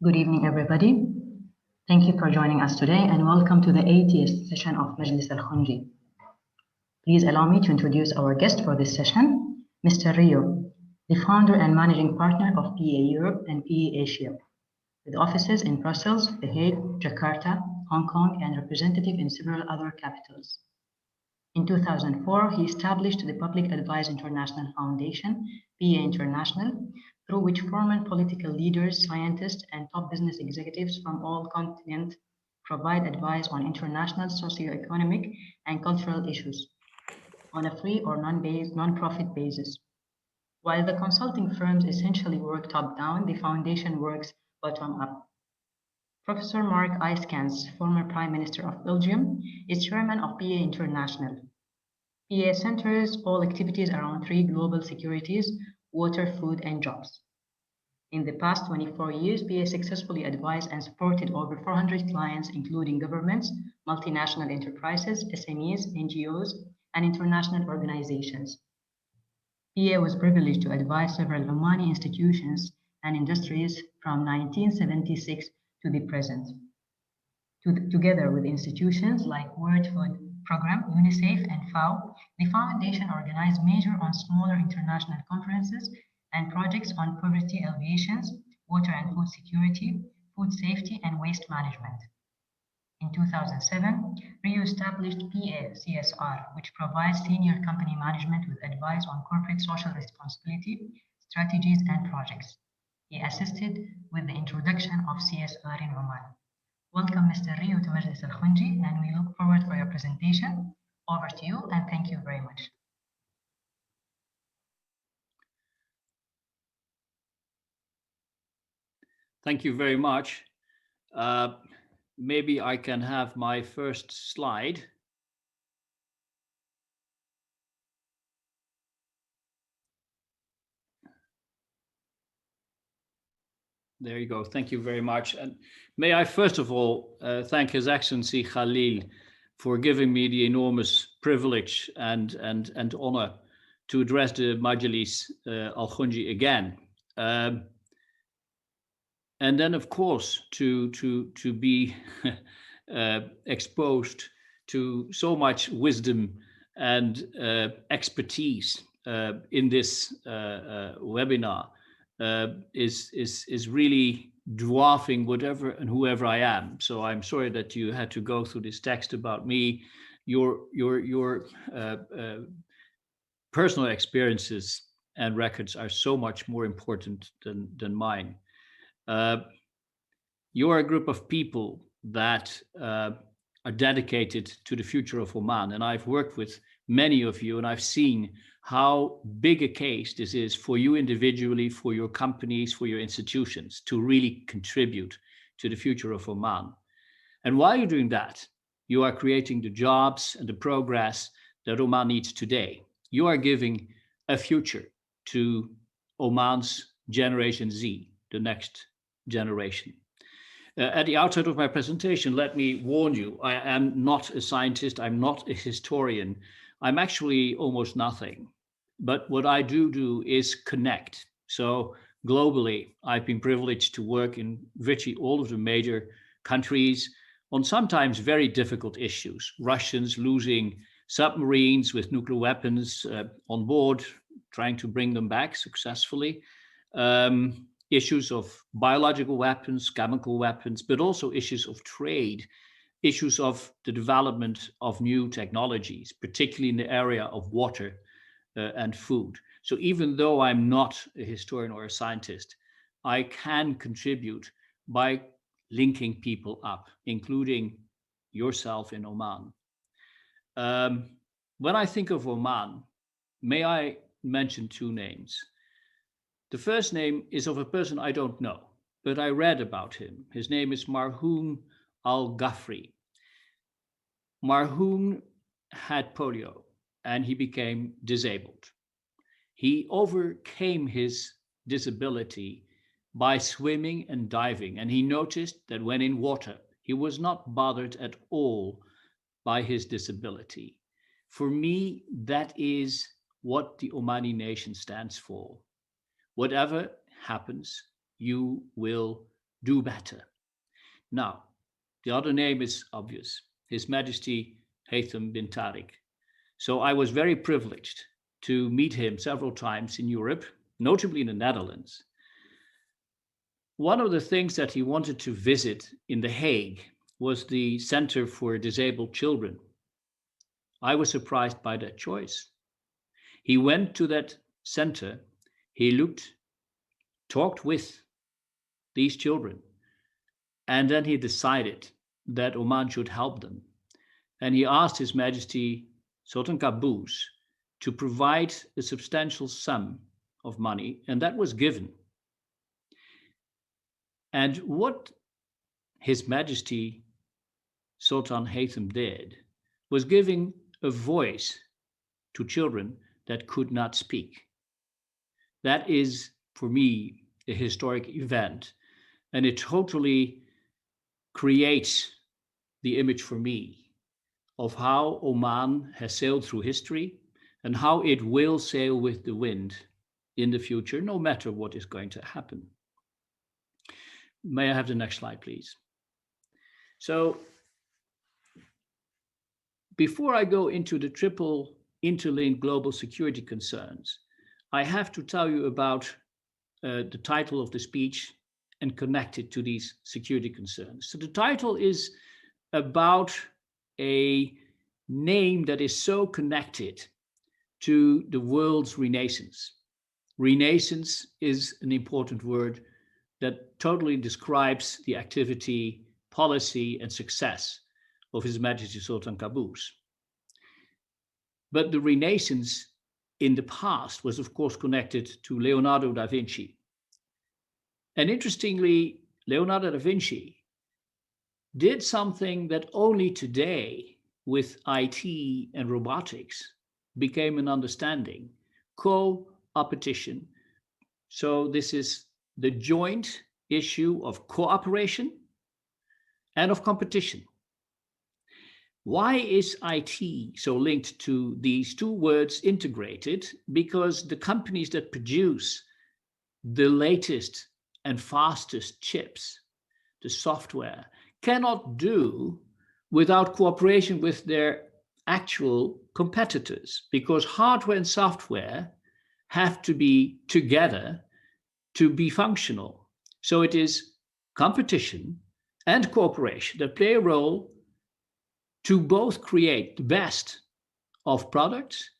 Good evening, everybody. Thank you for joining us today and welcome to the 80th session of Majlis Khonji. Please allow me to introduce our guest for this session, Mr. Rio, the founder and managing partner of PA Europe and PA Asia, with offices in Brussels, The Hague, Jakarta, Hong Kong, and representative in several other capitals. In 2004, he established the Public Advice International Foundation, PA International, through which former political leaders, scientists, and top business executives from all continents provide advice on international socio-economic and cultural issues on a free or non-profit basis. While the consulting firms essentially work top-down, the foundation works bottom-up. Professor Mark Eyskens, former Prime Minister of Belgium, is chairman of PA International. PA centers all activities around three global securities: water, food, and jobs. In the past 24 years, PA successfully advised and supported over 400 clients, including governments, multinational enterprises, SMEs, NGOs, and international organizations. PA was privileged to advise several Omani institutions and industries from 1976 to the present. Together with institutions like World Food Programme, UNICEF, and FAO, the foundation organized major and smaller international conferences and projects on poverty alleviations, water and food security, food safety, and waste management. In 2007, Rio established PA CSR, which provides senior company management with advice on corporate social responsibility, strategies, and projects. He assisted with the introduction of CSR in Oman. Welcome, Mr. Rio, to Majlis Khonji, and we look forward for your presentation. Over to you, and thank you very much. Thank you very much. Maybe I can have my first slide. There you go. Thank you very much. And may I first of all thank His Excellency Khalil for giving me the enormous privilege and honor to address the Majlis Khonji again. And then, of course, to be exposed to so much wisdom and expertise in this webinar is really dwarfing whatever and whoever I am. So I'm sorry that you had to go through this text about me. Your personal experiences and records are so much more important than mine. You're a group of people that are dedicated to the future of Oman, and I've worked with many of you, and I've seen how big a case this is for you individually, for your companies, for your institutions to really contribute to the future of Oman. And while you're doing that, you are creating the jobs and the progress that Oman needs today. You are giving a future to Oman's Generation Z, the next generation. At the outset of my presentation, let me warn you, I am not a scientist, I'm not a historian, I'm actually almost nothing. But what I do is connect. So globally, I've been privileged to work in virtually all of the major countries on sometimes very difficult issues. Russians losing submarines with nuclear weapons on board, trying to bring them back successfully. Issues of biological weapons, chemical weapons, but also issues of trade, issues of the development of new technologies, particularly in the area of water and food. So even though I'm not a historian or a scientist, I can contribute by linking people up, including yourself in Oman. When I think of Oman, may I mention two names? The first name is of a person I don't know, but I read about him. His name is Marhoun Al-Ghafri. Marhoun had polio and he became disabled. He overcame his disability by swimming and diving, and he noticed that when in water, he was not bothered at all by his disability. For me, that is what the Omani nation stands for. Whatever happens, you will do better. Now, the other name is obvious, His Majesty Haytham bin Tariq. So I was very privileged to meet him several times in Europe, notably in the Netherlands. One of the things that he wanted to visit in The Hague was the Center for Disabled Children. I was surprised by that choice. He went to that center, he looked, talked with these children, and then he decided that Oman should help them. And he asked His Majesty Sultan Qaboos to provide a substantial sum of money, and that was given. And what His Majesty Sultan Haytham did was giving a voice to children that could not speak. That is, for me, a historic event, and it totally creates the image for me of how Oman has sailed through history and how it will sail with the wind in the future, no matter what is going to happen. May I have the next slide, please? So, before I go into the triple interlinked global security concerns, I have to tell you about the title of the speech and connect it to these security concerns. So the title is about a name that is so connected to the world's renaissance. Renaissance is an important word that totally describes the activity, policy, and success of His Majesty Sultan Qaboos. But the Renaissance in the past was, of course, connected to Leonardo da Vinci. And interestingly, Leonardo da Vinci did something that only today, with IT and robotics, became an understanding: co-opetition. So this is the joint issue of cooperation and of competition. Why is IT so linked to these two words integrated? Because the companies that produce the latest and fastest chips, the software, cannot do without cooperation with their actual competitors, because hardware and software have to be together to be functional. So it is competition and cooperation that play a role to both create the best of products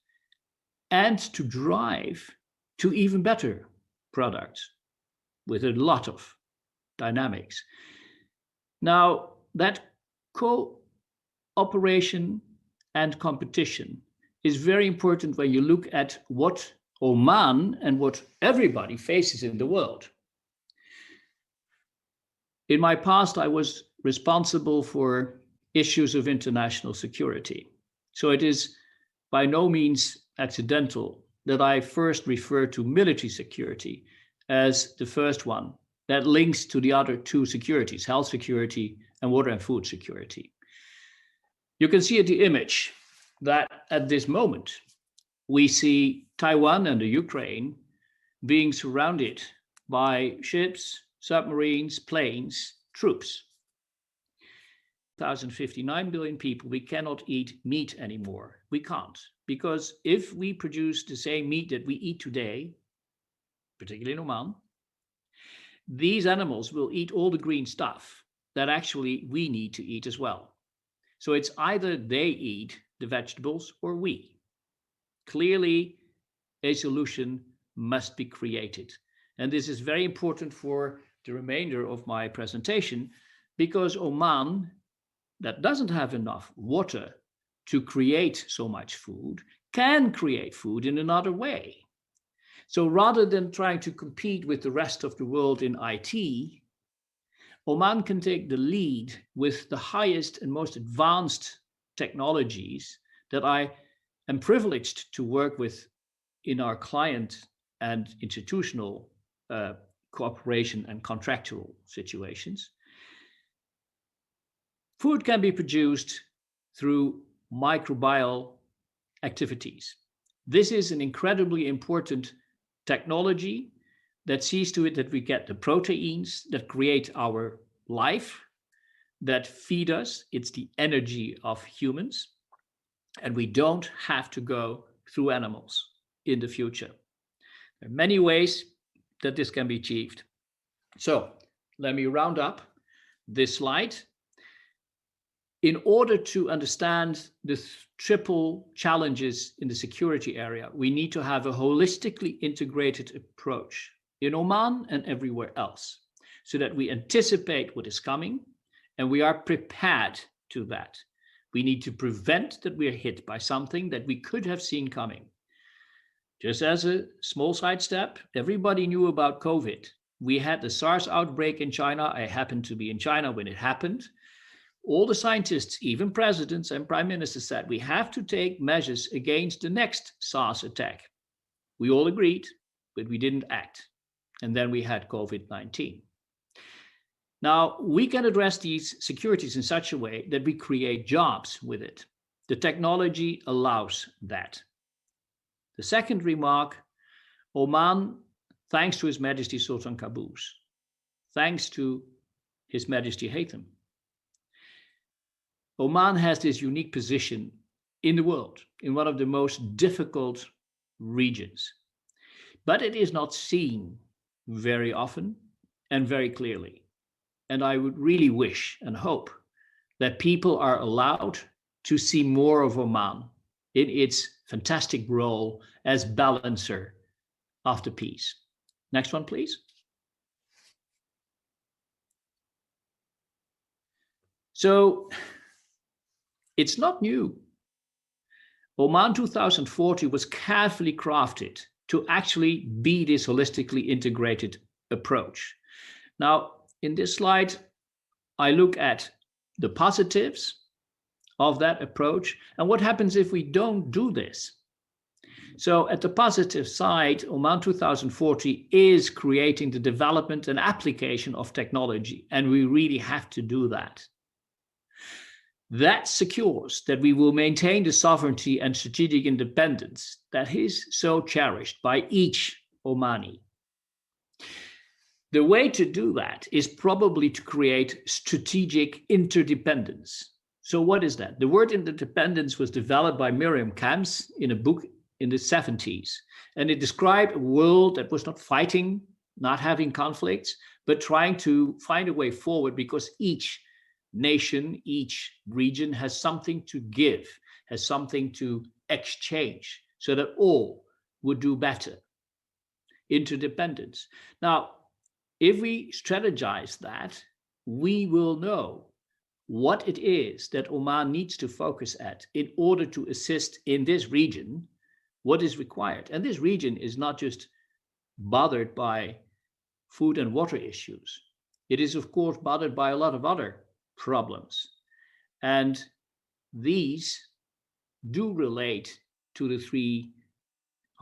and to drive to even better products with a lot of dynamics. Now, that cooperation and competition is very important when you look at what Oman and what everybody faces in the world. In my past, I was responsible for issues of international security. So it is by no means accidental that I first refer to military security as the first one that links to the other two securities, health security and water and food security. You can see at the image that at this moment, we see Taiwan and the Ukraine being surrounded by ships, submarines, planes, troops. 1,059 billion people, we cannot eat meat anymore. We can't, because if we produce the same meat that we eat today, particularly in Oman, these animals will eat all the green stuff that actually we need to eat as well. So it's either they eat the vegetables or we. Clearly, a solution must be created. And this is very important for the remainder of my presentation, because Oman, that doesn't have enough water to create so much food, can create food in another way. So rather than trying to compete with the rest of the world in IT, Oman can take the lead with the highest and most advanced technologies that I am privileged to work with in our client and institutional cooperation and contractual situations. Food can be produced through microbial activities. This is an incredibly important technology that sees to it that we get the proteins that create our life, that feed us. It's the energy of humans. And we don't have to go through animals in the future. There are many ways that this can be achieved. So let me round up this slide. In order to understand the triple challenges in the security area, we need to have a holistically integrated approach in Oman and everywhere else, so that we anticipate what is coming and we are prepared to that. We need to prevent that we are hit by something that we could have seen coming. Just as a small sidestep, everybody knew about COVID. We had the SARS outbreak in China. I happened to be in China when it happened. All the scientists, even presidents and prime ministers, said we have to take measures against the next SARS attack. We all agreed, but we didn't act. And then we had COVID-19. Now, we can address these securities in such a way that we create jobs with it. The technology allows that. The second remark, Oman, thanks to His Majesty Sultan Qaboos, thanks to His Majesty Haitham, Oman has this unique position in the world, in one of the most difficult regions. But it is not seen very often and very clearly. And I would really wish and hope that people are allowed to see more of Oman in its fantastic role as balancer of the peace. Next one, please. So it's not new. Oman 2040 was carefully crafted to actually be this holistically integrated approach. Now, in this slide, I look at the positives of that approach and what happens if we don't do this. So at the positive side, Oman 2040 is creating the development and application of technology, and we really have to do that. That secures that we will maintain the sovereignty and strategic independence that is so cherished by each Omani. The way to do that is probably to create strategic interdependence. So what is that? The word interdependence was developed by Miriam Kamps in a book in the 70s. And it described a world that was not fighting, not having conflicts, but trying to find a way forward because each nation, each region has something to give, has something to exchange so that all would do better. Interdependence. Now, if we strategize that, we will know what it is that Oman needs to focus at in order to assist in this region, what is required. And this region is not just bothered by food and water issues. It is, of course, bothered by a lot of other problems. And these do relate to the three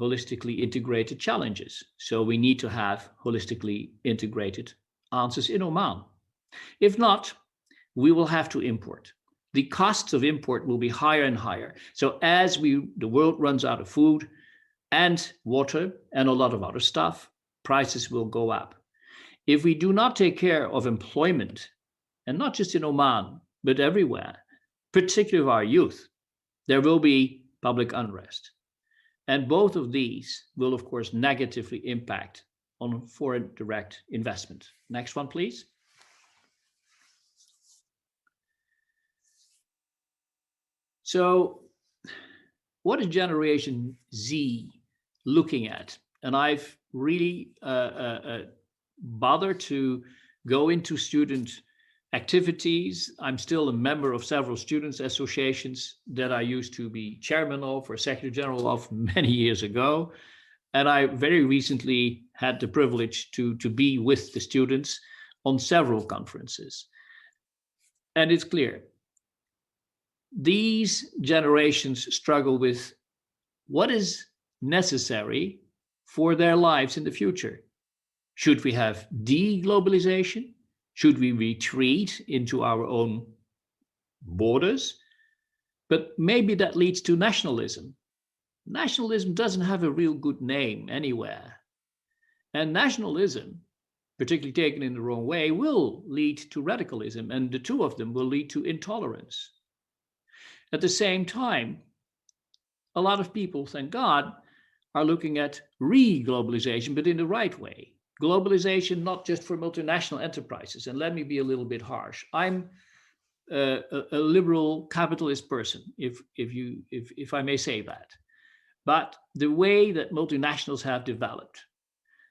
holistically integrated challenges. So we need to have holistically integrated answers in Oman. If not, we will have to import. The costs of import will be higher and higher. So as the world runs out of food and water and a lot of other stuff, prices will go up. If we do not take care of employment, and not just in Oman, but everywhere, particularly of our youth, there will be public unrest. And both of these will, of course, negatively impact on foreign direct investment. Next one, please. So what is Generation Z looking at? And I've really bothered to go into student activities. I'm still a member of several students' associations that I used to be chairman of or secretary general of many years ago. And I very recently had the privilege to be with the students on several conferences. And it's clear, these generations struggle with what is necessary for their lives in the future. Should we have deglobalization? Should we retreat into our own borders? But maybe that leads to nationalism. Nationalism doesn't have a real good name anywhere. And nationalism, particularly taken in the wrong way, will lead to radicalism, and the two of them will lead to intolerance. At the same time, a lot of people, thank God, are looking at re-globalization, but in the right way. Globalization, not just for multinational enterprises. And let me be a little bit harsh. I'm a liberal capitalist person, if I may say that. But the way that multinationals have developed,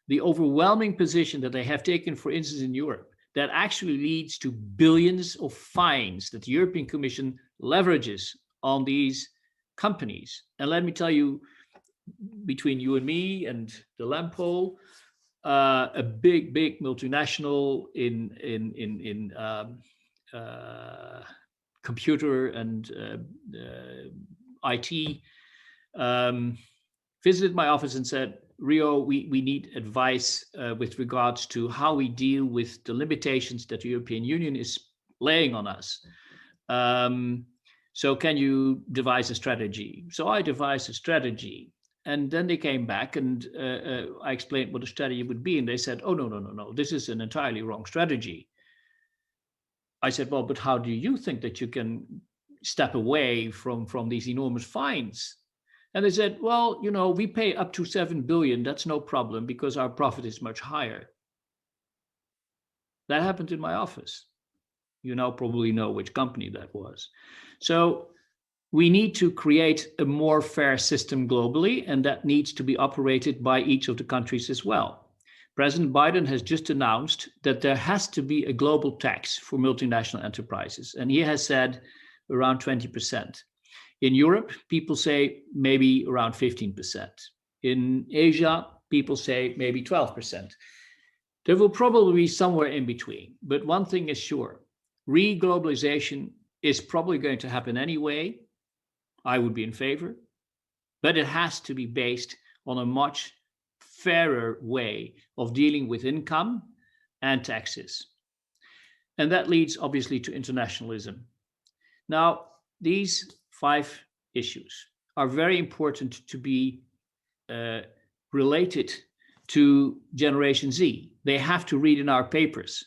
the overwhelming position that they have taken, for instance, in Europe, that actually leads to billions of fines that the European Commission leverages on these companies. And let me tell you, between you and me and the lamp pole, a big multinational in computer and IT visited my office and said, Rio, we need advice with regards to how we deal with the limitations that the European Union is laying on us. So can you devise a strategy? So I devised a strategy. And then they came back and I explained what the strategy would be. And they said, oh, no, this is an entirely wrong strategy. I said, well, but how do you think that you can step away from these enormous fines? And they said, well, we pay up to 7 billion. That's no problem because our profit is much higher. That happened in my office. You now probably know which company that was. So we need to create a more fair system globally, and that needs to be operated by each of the countries as well. President Biden has just announced that there has to be a global tax for multinational enterprises, and he has said around 20%. In Europe, people say maybe around 15%. In Asia, people say maybe 12%. There will probably be somewhere in between, but one thing is sure, re-globalization is probably going to happen anyway. I would be in favor, but it has to be based on a much fairer way of dealing with income and taxes. And that leads obviously to internationalism. Now, these 5 issues are very important to be related to Generation Z. They have to read in our papers,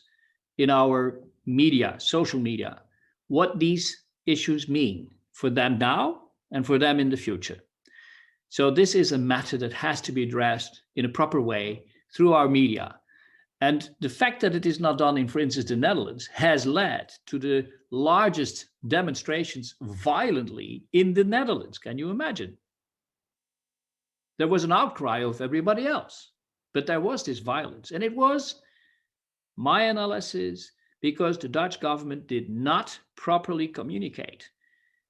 in our media, social media, what these issues mean for them now and for them in the future. So this is a matter that has to be addressed in a proper way through our media. And the fact that it is not done in, for instance, the Netherlands has led to the largest demonstrations violently in the Netherlands. Can you imagine? There was an outcry of everybody else, but there was this violence. And it was, my analysis, because the Dutch government did not properly communicate.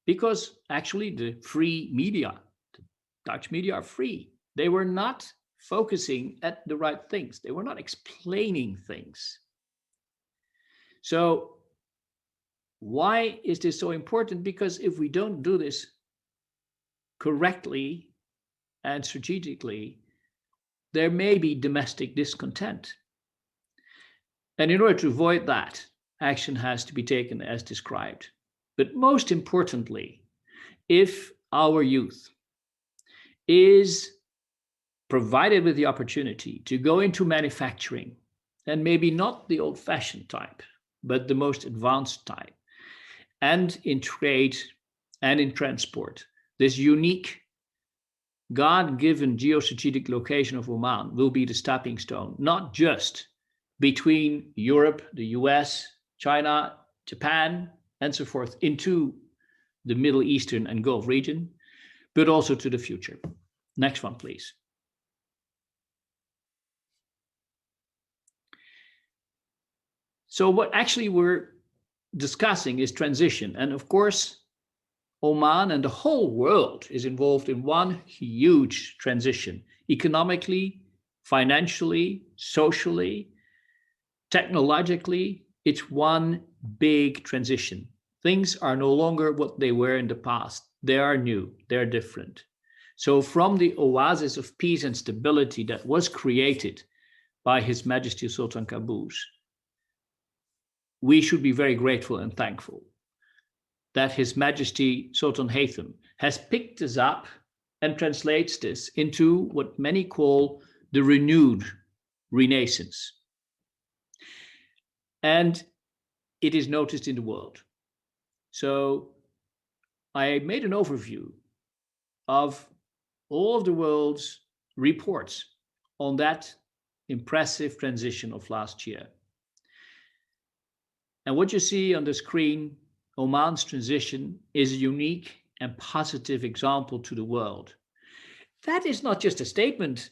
Because actually the free media, the Dutch media are free. They were not focusing at the right things. They were not explaining things. So why is this so important? Because if we don't do this correctly and strategically, there may be domestic discontent. And in order to avoid that, action has to be taken as described. But most importantly, if our youth is provided with the opportunity to go into manufacturing, and maybe not the old-fashioned type, but the most advanced type, and in trade and in transport, this unique God-given geostrategic location of Oman will be the stepping stone, not just between Europe, the US, China, Japan, and so forth, into the Middle Eastern and Gulf region, but also to the future. Next one, please. So what actually we're discussing is transition. And of course, Oman and the whole world is involved in one huge transition, economically, financially, socially, technologically. It's one big transition. Things are no longer what they were in the past. They are new, they're different. So from the oasis of peace and stability that was created by His Majesty Sultan Qaboos, we should be very grateful and thankful that His Majesty Sultan Haytham has picked this up and translates this into what many call the renewed Renaissance. And it is noticed in the world. So I made an overview of all of the world's reports on that impressive transition of last year. And what you see on the screen, Oman's transition, is a unique and positive example to the world. That is not just a statement.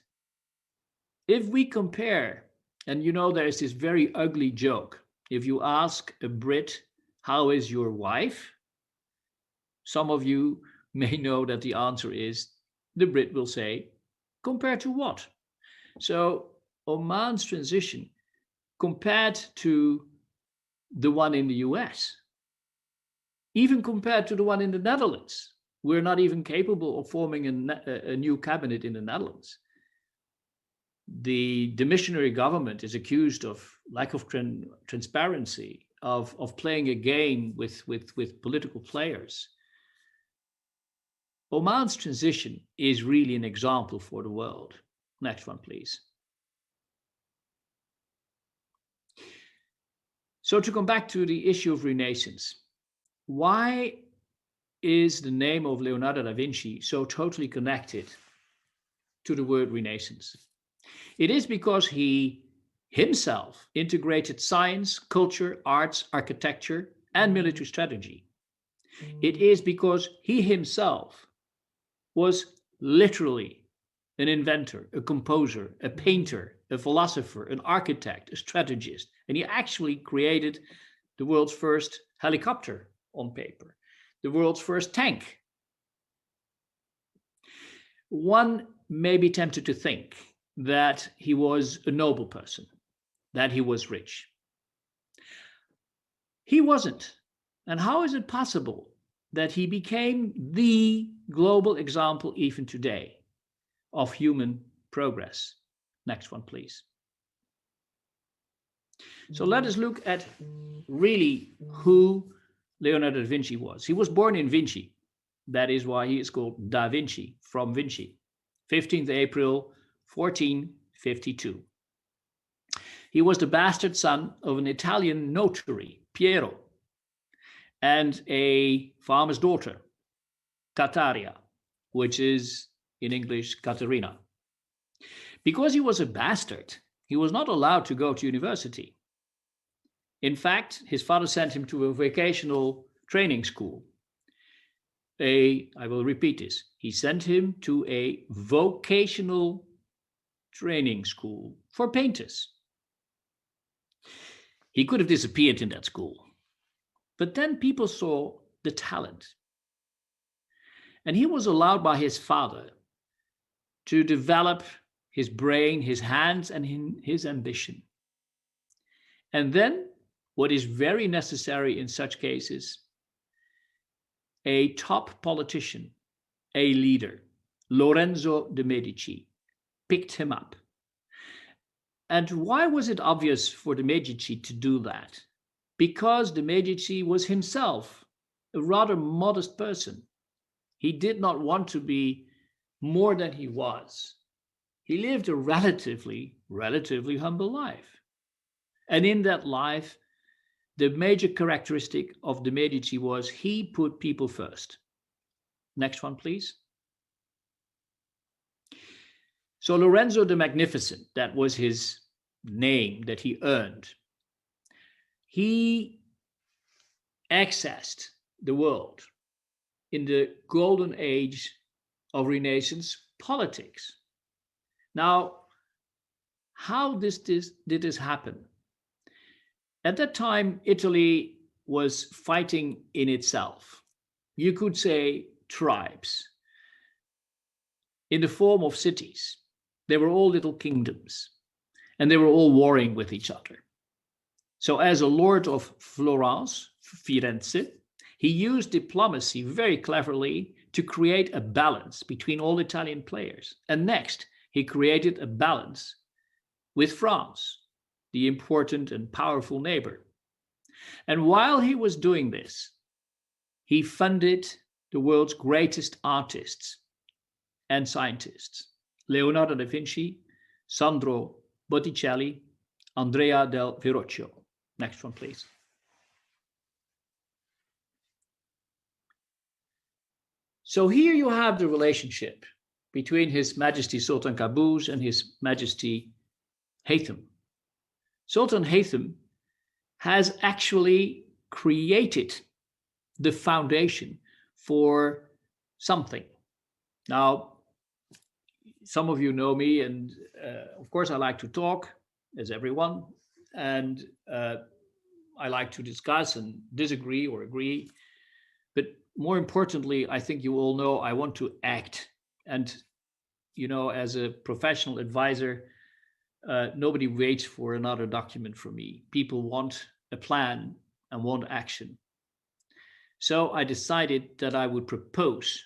If we compare, and you know, there's this very ugly joke. If you ask a Brit, how is your wife? Some of you may know that the answer is, the Brit will say, compared to what? So Oman's transition, compared to the one in the US, even compared to the one in the Netherlands, we're not even capable of forming a new cabinet in the Netherlands. The missionary government is accused of lack of transparency, of playing a game with political players. Oman's transition is really an example for the world. Next one, please. So to come back to the issue of Renaissance, why is the name of Leonardo da Vinci so totally connected to the word Renaissance? It is because he himself integrated science, culture, arts, architecture, and military strategy. It is because he himself was literally an inventor, a composer, a painter, a philosopher, an architect, a strategist, and he actually created the world's first helicopter on paper, the world's first tank. One may be tempted to think that he was a noble person, that he was rich. He wasn't. And how is it possible that he became the global example even today of human progress? Next one, please. So let us look at really who Leonardo da Vinci was. He was born in Vinci. That is why he is called Da Vinci, from Vinci. 15th April, 1452. He was the bastard son of an Italian notary, Piero, and a farmer's daughter, Cataria, which is in English, Caterina. Because he was a bastard, he was not allowed to go to university. In fact, his father sent him to a vocational training school. I will repeat this. He sent him to a vocational training school for painters. He could have disappeared in that school. But then people saw the talent. And he was allowed by his father to develop his brain, his hands, and his ambition. And then, what is very necessary in such cases, a top politician, a leader, Lorenzo de' Medici, picked him up. And why was it obvious for de' Medici to do that? Because de' Medici was himself a rather modest person. He did not want to be more than he was. He lived a relatively humble life. And in that life, the major characteristic of de' Medici was he put people first. Next one, please. So Lorenzo the Magnificent, that was his name that he earned. He accessed the world in the golden age of Renaissance politics. Now, how did this happen? At that time, Italy was fighting in itself. You could say tribes in the form of cities. They were all little kingdoms, and they were all warring with each other. So as a lord of Florence, Firenze, he used diplomacy very cleverly to create a balance between all Italian players. And next, he created a balance with France, the important and powerful neighbor. And while he was doing this, he funded the world's greatest artists and scientists, Leonardo da Vinci, Sandro Botticelli, Andrea del Verrocchio. Next one, please. So here you have the relationship between His Majesty Sultan Qaboos and His Majesty Haytham. Sultan Haytham has actually created the foundation for something. Now, some of you know me, and of course I like to talk, as everyone, and I like to discuss and disagree or agree. But more importantly, I think you all know I want to act. And, you know, as a professional advisor, nobody waits for another document from me. People want a plan and want action. So I decided that I would propose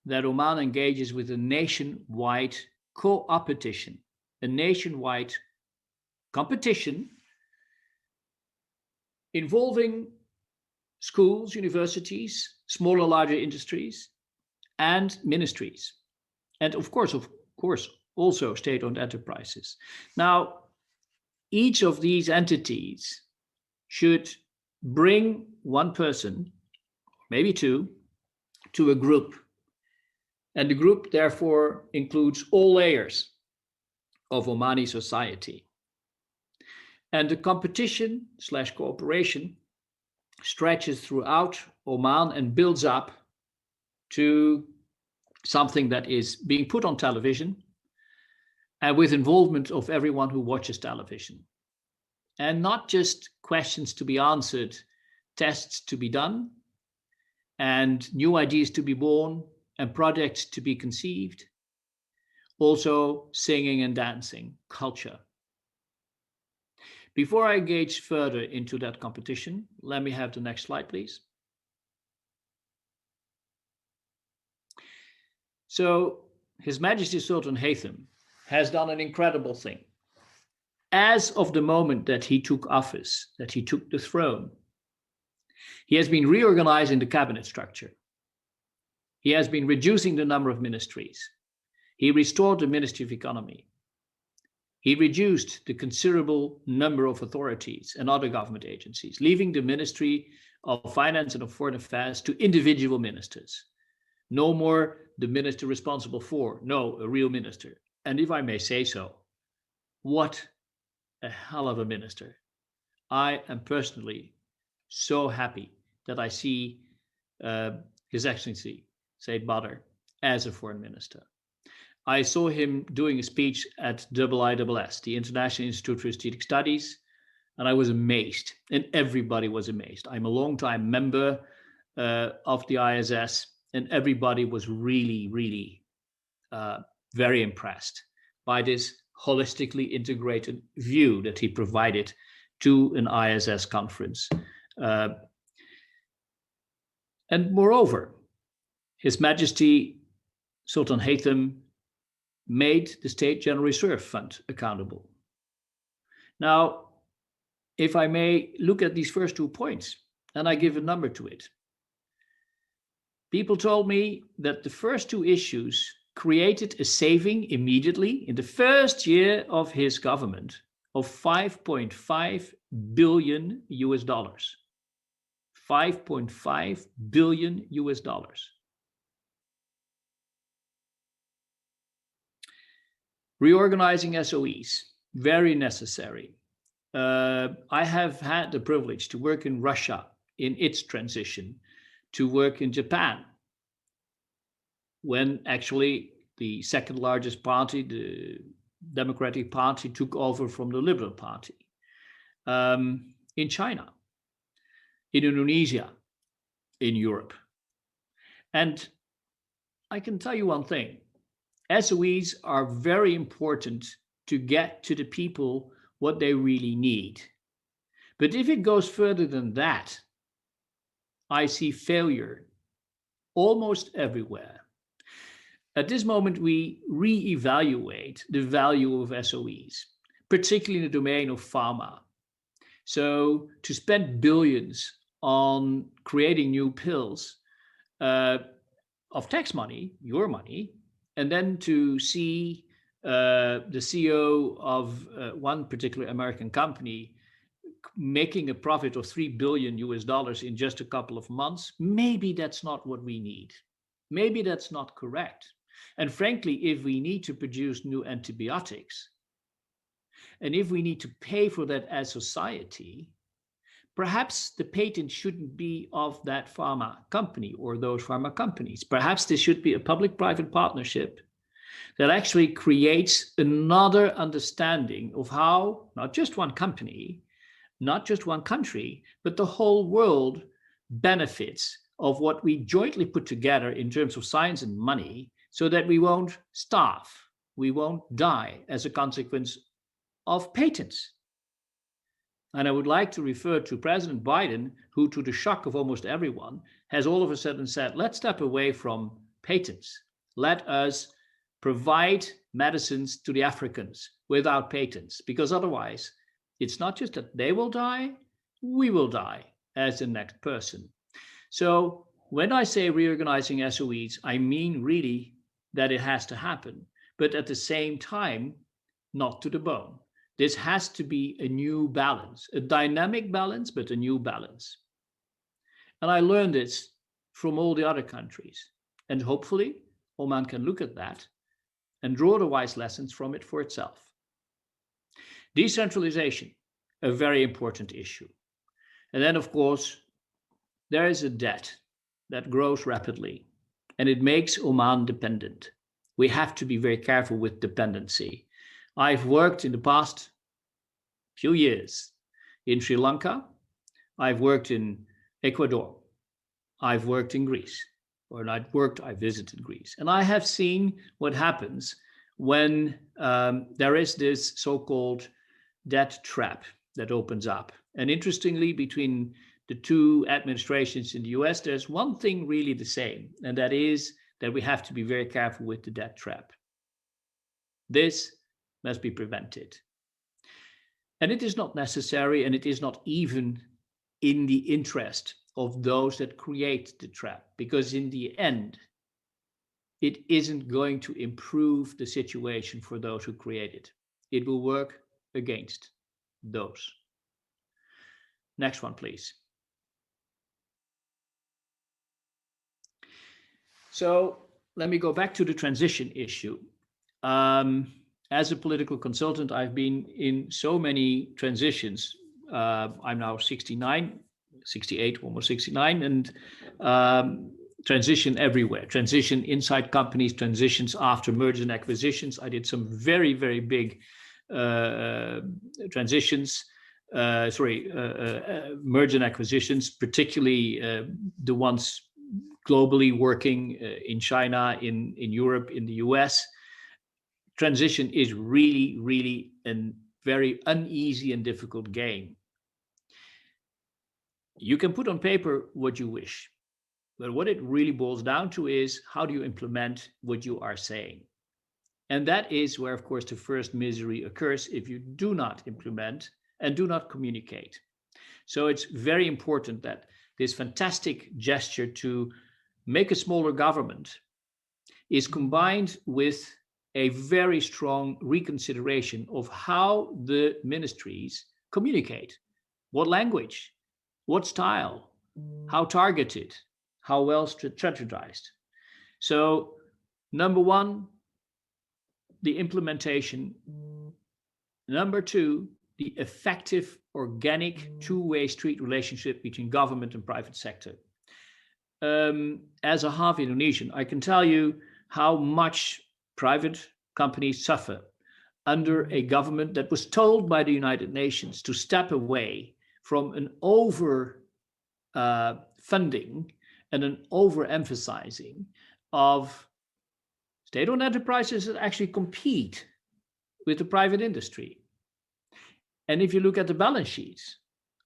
that Oman engages with a nationwide coopetition, a nationwide competition involving schools, universities, smaller, larger industries, and ministries. And of course, also state-owned enterprises. Now, each of these entities should bring one person, maybe two, to a group. And the group, therefore, includes all layers of Omani society. And the competition / cooperation stretches throughout Oman and builds up to something that is being put on television and with involvement of everyone who watches television. And not just questions to be answered, tests to be done, and new ideas to be born, and projects to be conceived. Also singing and dancing, culture. Before I engage further into that competition, let me have the next slide, please. So His Majesty Sultan Haytham has done an incredible thing. As of the moment that he took office, that he took the throne, he has been reorganizing the cabinet structure. He has been reducing the number of ministries. He restored the Ministry of Economy. He reduced the considerable number of authorities and other government agencies, leaving the Ministry of Finance and of Foreign Affairs to individual ministers. No more the minister responsible for, no, a real minister. And if I may say so, what a hell of a minister. I am personally so happy that I see His Excellency Said Badr as a foreign minister. I saw him doing a speech at IISS, the International Institute for Strategic Studies, and I was amazed, and everybody was amazed. I'm a long-time member of the ISS, and everybody was really very impressed by this holistically integrated view that he provided to an ISS conference. And moreover, His Majesty Sultan Haytham made the State General Reserve Fund accountable. Now, if I may look at these first 2 points, and I give a number to it. People told me that the first 2 issues created a saving immediately in the first year of his government of $5.5 billion US. $5.5 billion US. Reorganizing SOEs, very necessary. I have had the privilege to work in Russia in its transition, to work in Japan, when actually the second largest party, the Democratic Party, took over from the Liberal Party. In China, in Indonesia, in Europe. And I can tell you one thing, SOEs are very important to get to the people what they really need. But if it goes further than that, I see failure almost everywhere. At this moment, we reevaluate the value of SOEs, particularly in the domain of pharma. So to spend billions on creating new pills of tax money, your money, and then to see the CEO of one particular American company making a profit of $3 billion in just a couple of months, maybe that's not what we need. Maybe that's not correct. And frankly, if we need to produce new antibiotics, and if we need to pay for that as society, perhaps the patent shouldn't be of that pharma company or those pharma companies. Perhaps this should be a public-private partnership that actually creates another understanding of how not just one company, not just one country, but the whole world benefits of what we jointly put together in terms of science and money, so that we won't starve, we won't die as a consequence of patents. And I would like to refer to President Biden, who, to the shock of almost everyone, has all of a sudden said, let's step away from patents. Let us provide medicines to the Africans without patents, because otherwise it's not just that they will die, we will die as the next person. So when I say reorganizing SOEs, I mean really that it has to happen, but at the same time, not to the bone. This has to be a new balance, a dynamic balance, but a new balance. And I learned this from all the other countries. And hopefully, Oman can look at that and draw the wise lessons from it for itself. Decentralization, a very important issue. And then, of course, there is a debt that grows rapidly, and it makes Oman dependent. We have to be very careful with dependency. I've worked in the past few years in Sri Lanka. I've worked in Ecuador. I've worked in Greece, I visited Greece. And I have seen what happens when there is this so-called debt trap that opens up. And interestingly, between the two administrations in the US, there's one thing really the same, and that is that we have to be very careful with the debt trap. This must be prevented. And it is not necessary, and it is not even in the interest of those that create the trap, because in the end, it isn't going to improve the situation for those who create it. It will work against those. Next one, please. So let me go back to the transition issue. As a political consultant, I've been in so many transitions. I'm now 69, 68, almost 69, and transition everywhere. Transition inside companies, transitions after mergers and acquisitions. I did some very, very big transitions, mergers and acquisitions, particularly the ones globally working in China, in Europe, in the US. Transition is really, really a very uneasy and difficult game. You can put on paper what you wish, but what it really boils down to is how do you implement what you are saying? And that is where, of course, the first misery occurs if you do not implement and do not communicate. So it's very important that this fantastic gesture to make a smaller government is combined with a very strong reconsideration of how the ministries communicate. What language, what style, how targeted, how well strategized. So number one, the implementation. Number two, the effective, organic, two-way street relationship between government and private sector. As a half Indonesian, I can tell you how much private companies suffer under a government that was told by the United Nations to step away from an over funding and an overemphasizing of state-owned enterprises that actually compete with the private industry. And if you look at the balance sheets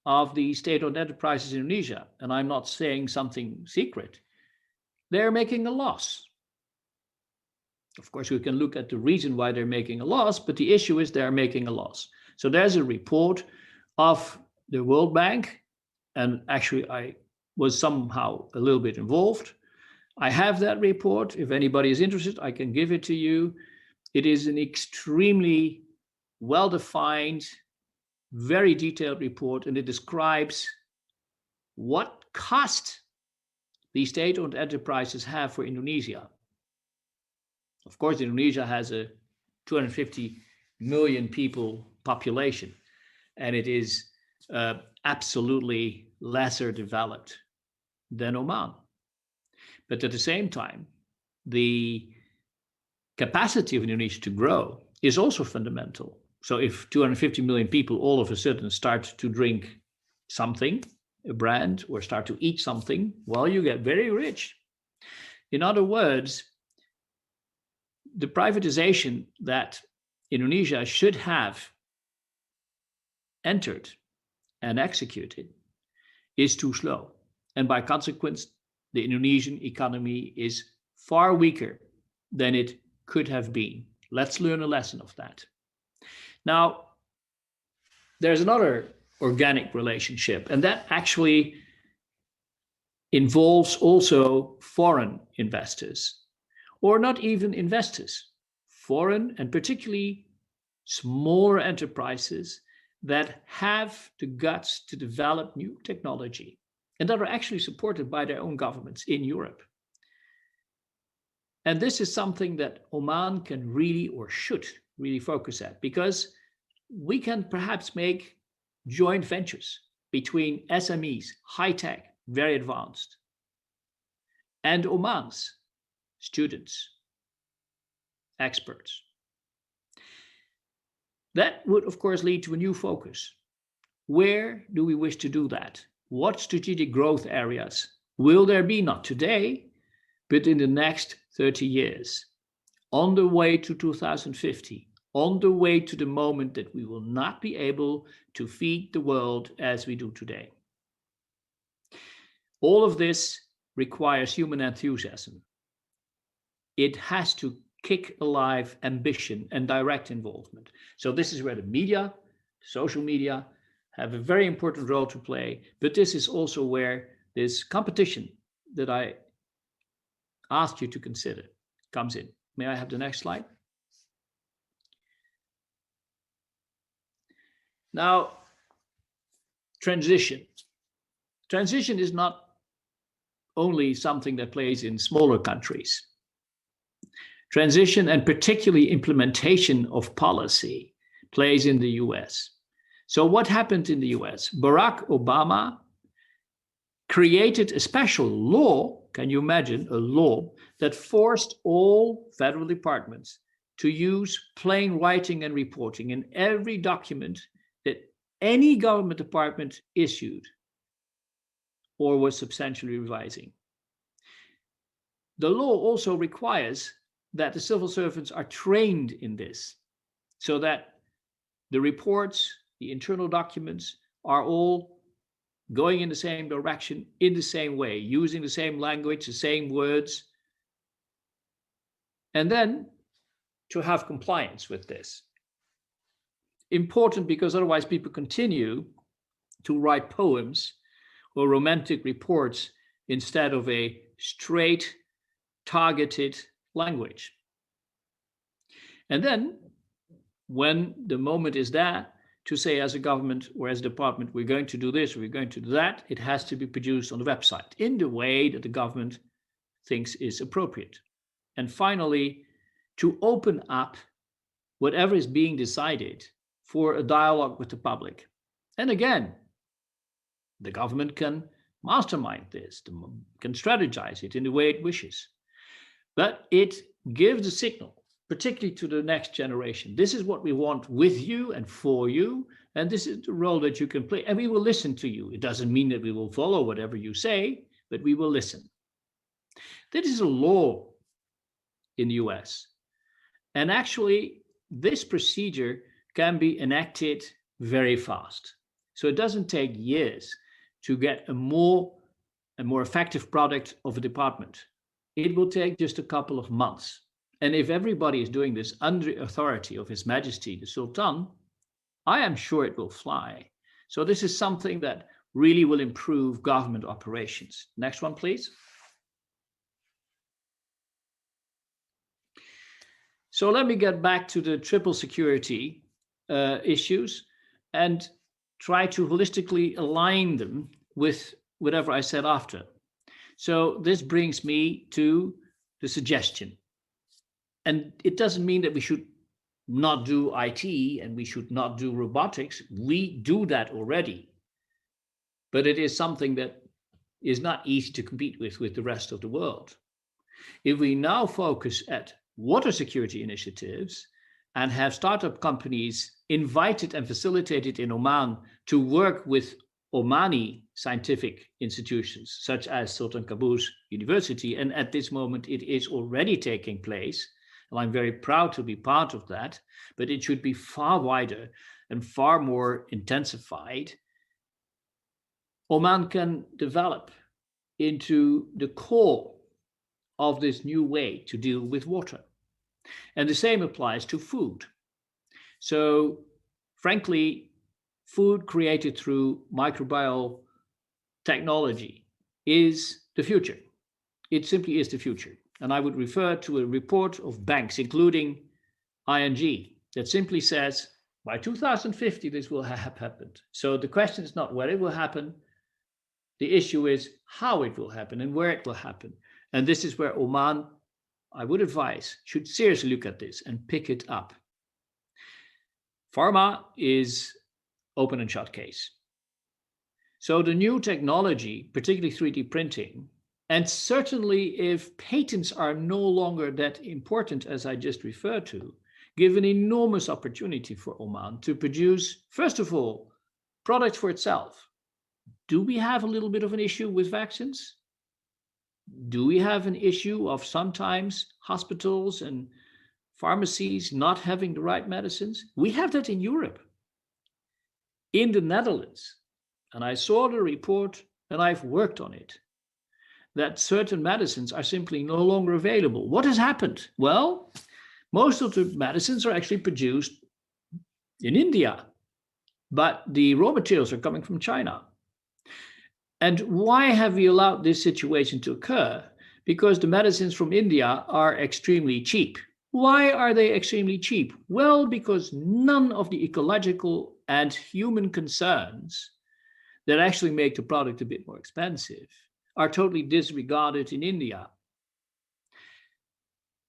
of the state-owned enterprises in Indonesia, and I'm not saying something secret, they're making a loss. Of course, we can look at the reason why they're making a loss, but the issue is they're making a loss. So there's a report of the World Bank, and actually I was somehow a little bit involved. I have that report. If anybody is interested, I can give it to you. It is an extremely well-defined, very detailed report, and it describes what cost these state-owned enterprises have for Indonesia. Of course, Indonesia has a 250 million people population, and it is absolutely lesser developed than Oman. But at the same time, the capacity of Indonesia to grow is also fundamental. So if 250 million people all of a sudden start to drink something, a brand, or start to eat something, well, you get very rich. In other words, the privatization that Indonesia should have entered and executed is too slow. And by consequence, the Indonesian economy is far weaker than it could have been. Let's learn a lesson of that. Now, there's another organic relationship, and that actually involves also foreign investors, or not even investors, foreign and particularly smaller enterprises that have the guts to develop new technology and that are actually supported by their own governments in Europe. And this is something that Oman can really, or should really focus at, because we can perhaps make joint ventures between SMEs, high tech, very advanced, and Oman's students, experts. That would, of course, lead to a new focus. Where do we wish to do that? What strategic growth areas will there be, not today, but in the next 30 years, on the way to 2050, on the way to the moment that we will not be able to feed the world as we do today? All of this requires human enthusiasm. It has to kick alive ambition and direct involvement. So this is where the media, social media, have a very important role to play, but this is also where this competition that I asked you to consider comes in. May I have the next slide? Now, transition. Transition is not only something that plays in smaller countries. Transition, and particularly implementation of policy, plays in the US. So what happened in the US? Barack Obama created a special law, can you imagine, a law that forced all federal departments to use plain writing and reporting in every document that any government department issued or was substantially revising. The law also requires that the civil servants are trained in this, so that the reports, the internal documents are all going in the same direction, in the same way, using the same language, the same words, and then to have compliance with this. Important, because otherwise people continue to write poems or romantic reports instead of a straight, targeted language. And then when the moment is there to say, as a government or as a department, we're going to do this, we're going to do that, it has to be produced on the website in the way that the government thinks is appropriate. And finally, to open up whatever is being decided for a dialogue with the public. And again, the government can mastermind this, can strategize it in the way it wishes. But it gives a signal, particularly to the next generation. This is what we want with you and for you, and this is the role that you can play. And we will listen to you. It doesn't mean that we will follow whatever you say, but we will listen. This is a law in the US. And actually, this procedure can be enacted very fast. So it doesn't take years to get a more effective product of a department. It will take just a couple of months. And if everybody is doing this under the authority of His Majesty, the Sultan, I am sure it will fly. So this is something that really will improve government operations. Next one, please. So let me get back to the triple security issues and try to holistically align them with whatever I said after. So this brings me to the suggestion. And it doesn't mean that we should not do IT and we should not do robotics. We do that already. But it is something that is not easy to compete with the rest of the world. If we now focus at water security initiatives and have startup companies invited and facilitated in Oman to work with Omani scientific institutions, such as Sultan Qaboos University, and at this moment it is already taking place, and I'm very proud to be part of that, but it should be far wider and far more intensified. Oman can develop into the core of this new way to deal with water. And the same applies to food. So, frankly, food created through microbial technology is the future. It simply is the future. And I would refer to a report of banks, including ING, that simply says, by 2050, this will have happened. So the question is not whether it will happen. The issue is how it will happen and where it will happen. And this is where Oman, I would advise, should seriously look at this and pick it up. Pharma is open and shut case. So the new technology, particularly 3D printing, and certainly if patents are no longer that important as I just referred to, give an enormous opportunity for Oman to produce, first of all, products for itself. Do we have a little bit of an issue with vaccines? Do we have an issue of sometimes hospitals and pharmacies not having the right medicines? We have that in Europe. In the Netherlands, and I saw the report and I've worked on it, that certain medicines are simply no longer available. What has happened? Well, most of the medicines are actually produced in India, but the raw materials are coming from China. And why have we allowed this situation to occur? Because the medicines from India are extremely cheap. Why are they extremely cheap? Well, because none of the ecological and human concerns that actually make the product a bit more expensive are totally disregarded in India.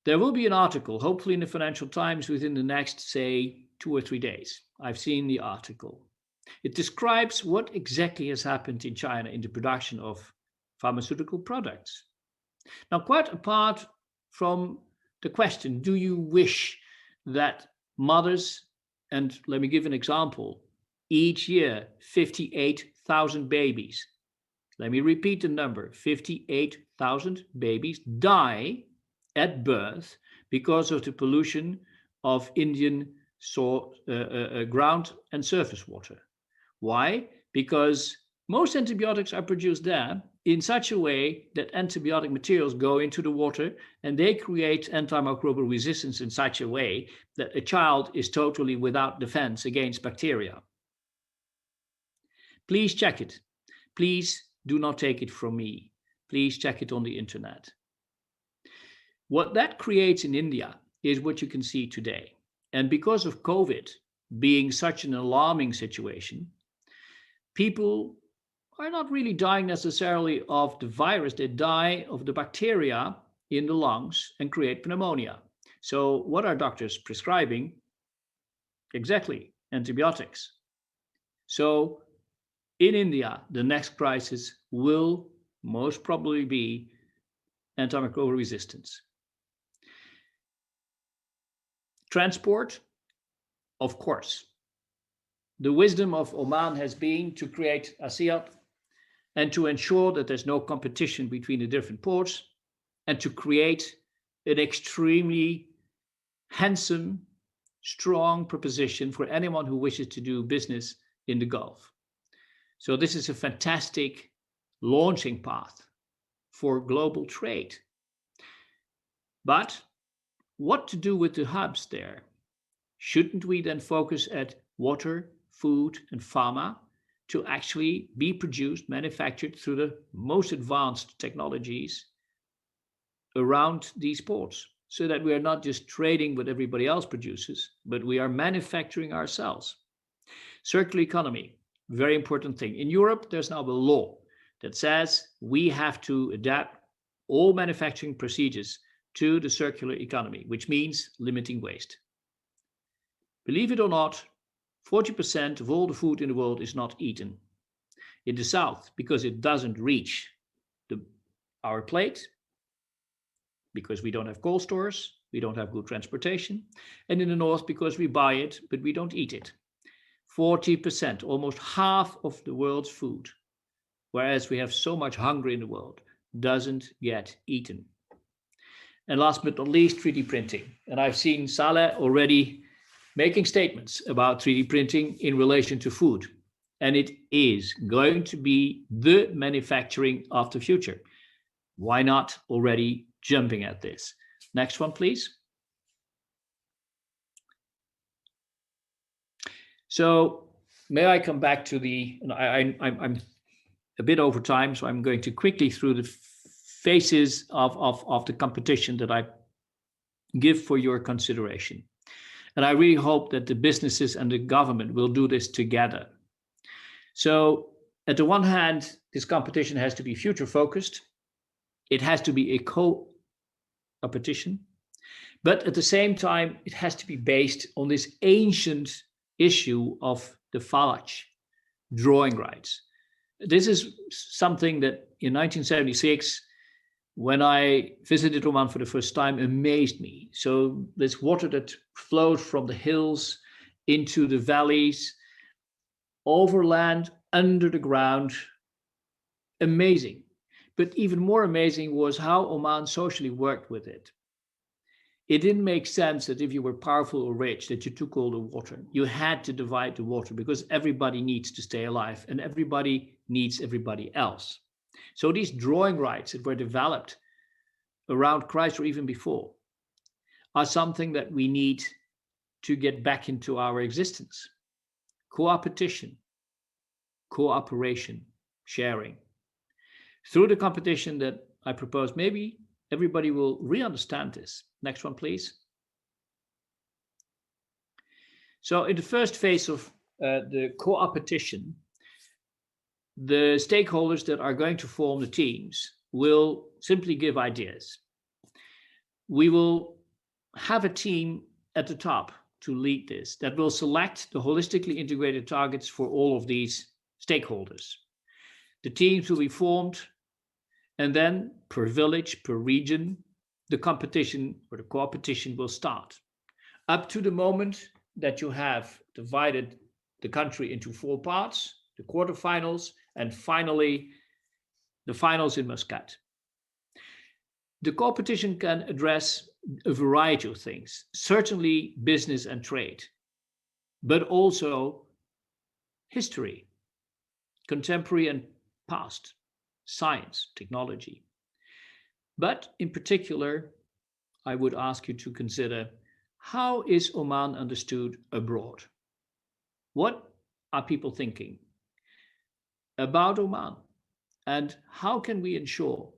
There will be an article, hopefully in the Financial Times within the next, say, 2 or 3 days. I've seen the article. It describes what exactly has happened in China in the production of pharmaceutical products. Now, quite apart from the question, do you wish that mothers, and let me give an example, each year 58,000 babies, let me repeat the number, 58,000 babies die at birth because of the pollution of Indian ground and surface water. Why? Because most antibiotics are produced there in such a way that antibiotic materials go into the water and they create antimicrobial resistance in such a way that a child is totally without defense against bacteria. Please check it. Please do not take it from me. Please check it on the internet. What that creates in India is what you can see today. And because of COVID being such an alarming situation, people are not really dying necessarily of the virus, they die of the bacteria in the lungs and create pneumonia. So what are doctors prescribing? Exactly, antibiotics. So in India, the next crisis will most probably be antimicrobial resistance. Transport, of course. The wisdom of Oman has been to create a SIAP and to ensure that there's no competition between the different ports and to create an extremely handsome, strong proposition for anyone who wishes to do business in the Gulf. So this is a fantastic launching path for global trade. But what to do with the hubs there? Shouldn't we then focus at water, food, and pharma to actually be produced, manufactured through the most advanced technologies around these ports? so that we are not just trading what everybody else produces, but we are manufacturing ourselves. Circular economy, very important thing. In Europe, there's now a law that says we have to adapt all manufacturing procedures to the circular economy, which means limiting waste. Believe it or not, 40% of all the food in the world is not eaten. In the south, because it doesn't reach our plate, because we don't have cold stores, we don't have good transportation, and in the north, because we buy it, but we don't eat it. 40%, almost half of the world's food, whereas we have so much hunger in the world, doesn't get eaten. And last but not least, 3D printing. And I've seen Saleh already making statements about 3D printing in relation to food. And it is going to be the manufacturing of the future. Why not already jumping at this? Next one, please. So may I come back to I'm a bit over time, so I'm going to quickly through the phases of the competition that I give for your consideration. And I really hope that the businesses and the government will do this together. So at the one hand, this competition has to be future focused. It has to be a co-competition. But at the same time, it has to be based on this ancient issue of the falaj, drawing rights. This is something that in 1976, when I visited Oman for the first time, amazed me. So this water that flowed from the hills into the valleys, over land, under the ground, amazing. But even more amazing was how Oman socially worked with it. It didn't make sense that if you were powerful or rich, that you took all the water. You had to divide the water because everybody needs to stay alive and everybody needs everybody else. So these drawing rights that were developed around Christ or even before are something that we need to get back into our existence. Coopetition, cooperation, sharing. Through the competition that I propose, maybe everybody will re-understand this. Next one, please. So in the first phase of the coopetition, the stakeholders that are going to form the teams will simply give ideas. We will have a team at the top to lead this that will select the holistically integrated targets for all of these stakeholders. The teams will be formed, and then per village, per region, the competition or the coopetition will start. Up to the moment that you have divided the country into 4 parts, the quarterfinals, and finally the finals in Muscat. The competition can address a variety of things, certainly business and trade, but also history, contemporary and past, science, technology. But in particular, I would ask you to consider, how is Oman understood abroad? What are people thinking about Oman? And how can we ensure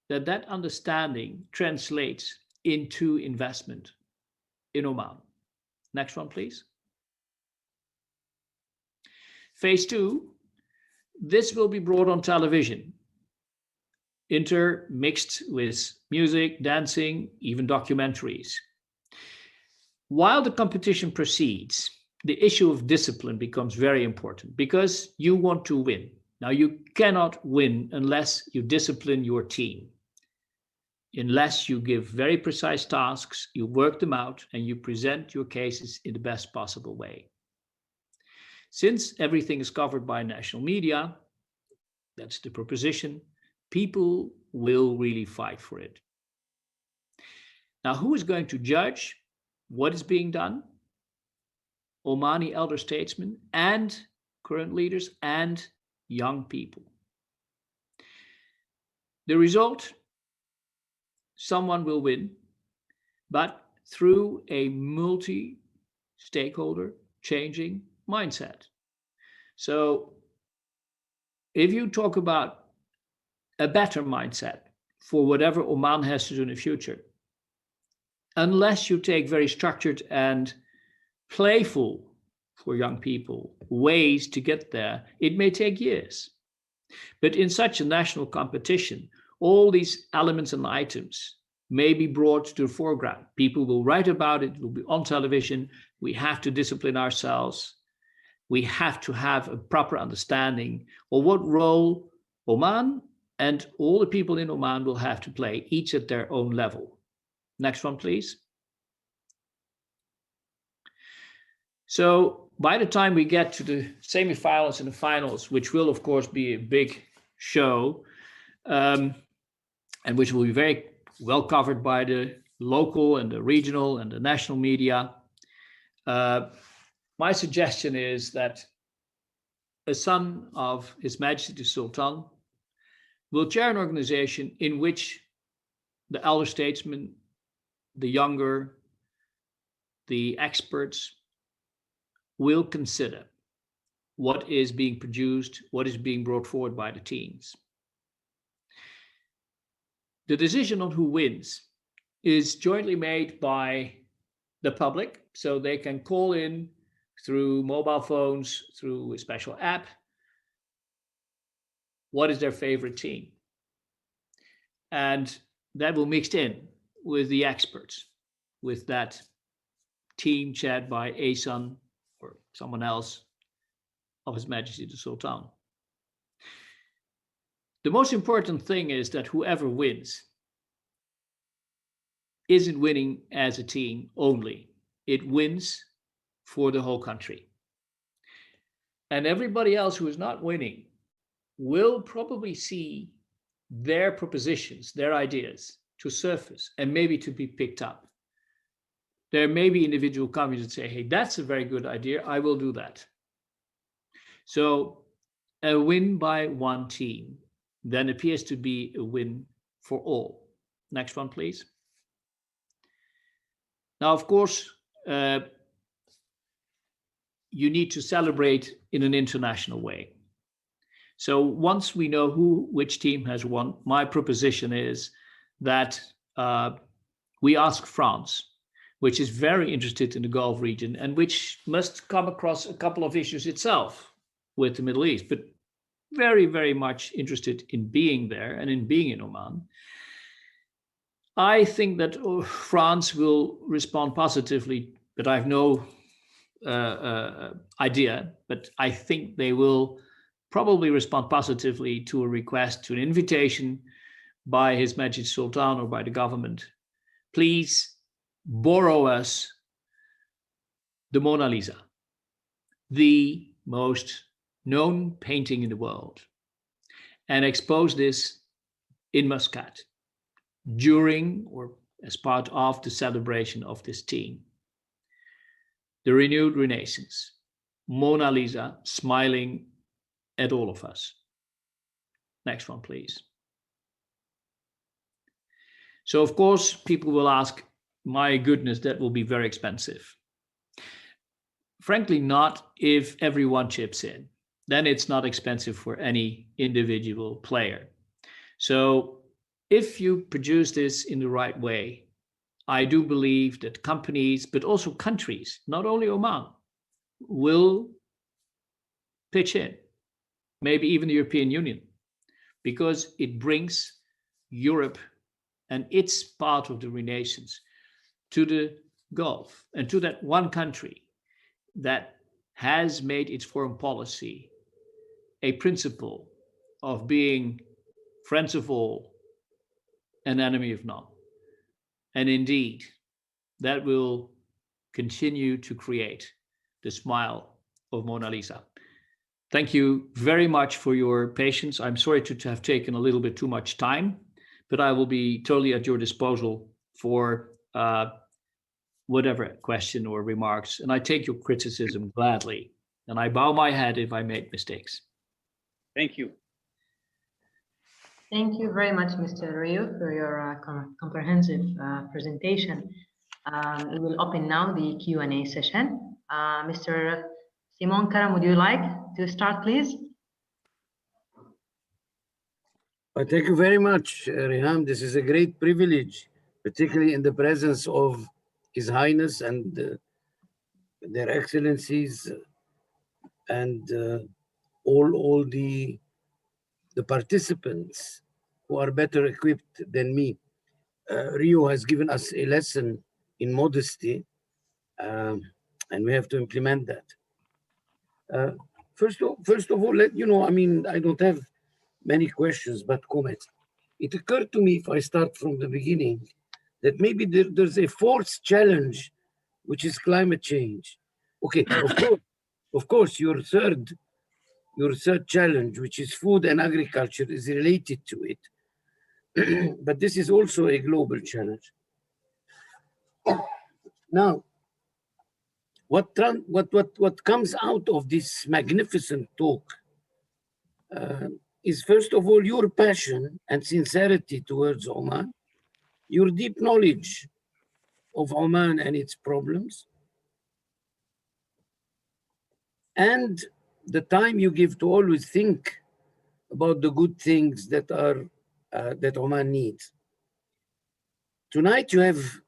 that that understanding translates into investment in Oman? Next one, please. Phase 2, this will be brought on television, intermixed with music, dancing, even documentaries. While the competition proceeds, the issue of discipline becomes very important because you want to win. Now, you cannot win unless you discipline your team, unless you give very precise tasks, you work them out, and you present your cases in the best possible way. Since everything is covered by national media, that's the proposition, people will really fight for it. Now, who is going to judge what is being done? Omani elder statesmen and current leaders and young people. The result, someone will win, but through a multi-stakeholder changing mindset. So if you talk about a better mindset for whatever Oman has to do in the future, unless you take very structured and playful, for young people, ways to get there, it may take years. But in such a national competition, all these elements and items may be brought to the foreground. People will write about it, it will be on television. We have to discipline ourselves. We have to have a proper understanding of what role Oman and all the people in Oman will have to play, each at their own level. Next one, please. So by the time we get to the semifinals and the finals, which will of course be a big show, and which will be very well covered by the local and the regional and the national media, my suggestion is that a son of His Majesty the Sultan will chair an organization in which the elder statesmen, the younger, the experts will consider what is being produced, what is being brought forward by the teams. The decision on who wins is jointly made by the public, so they can call in through mobile phones, through a special app, what is their favorite team. And that will mix in with the experts, with that team chaired by a son or someone else of His Majesty the Sultan. The most important thing is that whoever wins isn't winning as a team only. It wins for the whole country. And everybody else who is not winning will probably see their propositions, their ideas to surface and maybe to be picked up. There may be individual companies that say, hey, that's a very good idea, I will do that. So a win by one team then appears to be a win for all. Next one, please. Now, of course, you need to celebrate in an international way. So once we know which team has won, my proposition is that we ask France, which is very interested in the Gulf region and which must come across a couple of issues itself with the Middle East, but very, very much interested in being there and in being in Oman. I think that France will respond positively, but I have no idea, but I think they will probably respond positively to a request, to an invitation by His Majesty Sultan or by the government. Please borrow us the Mona Lisa, the most known painting in the world, and expose this in Muscat during or as part of the celebration of this team. The renewed Renaissance, Mona Lisa smiling at all of us. Next one, please. So of course, people will ask, my goodness, that will be very expensive. Frankly, not if everyone chips in. Then it's not expensive for any individual player. So if you produce this in the right way, I do believe that companies, but also countries, not only Oman, will pitch in, maybe even the European Union, because it brings Europe and its part of the Renaissance to the Gulf and to that one country that has made its foreign policy a principle of being friends of all and enemy of none. And indeed, that will continue to create the smile of Mona Lisa. Thank you very much for your patience. I'm sorry to have taken a little bit too much time, but I will be totally at your disposal for whatever question or remarks. And I take your criticism gladly. And I bow my head if I made mistakes. Thank you. Thank you very much, Mr. Rio, for your comprehensive presentation. We will open now the Q&A session. Mr. Simon Karam, would you like to start, please? Thank you very much, Reham. This is a great privilege particularly in the presence of His Highness and their Excellencies and all the participants who are better equipped than me. Rio has given us a lesson in modesty, and we have to implement that. First of all, I don't have many questions, but comments. It occurred to me, if I start from the beginning, that maybe there's a fourth challenge, which is climate change. Okay, of course, your third challenge, which is food and agriculture, is related to it. But this is also a global challenge. Now, what comes out of this magnificent talk is, first of all, your passion and sincerity towards Oman, your deep knowledge of Oman and its problems, and the time you give to always think about the good things that Oman needs. Tonight, you have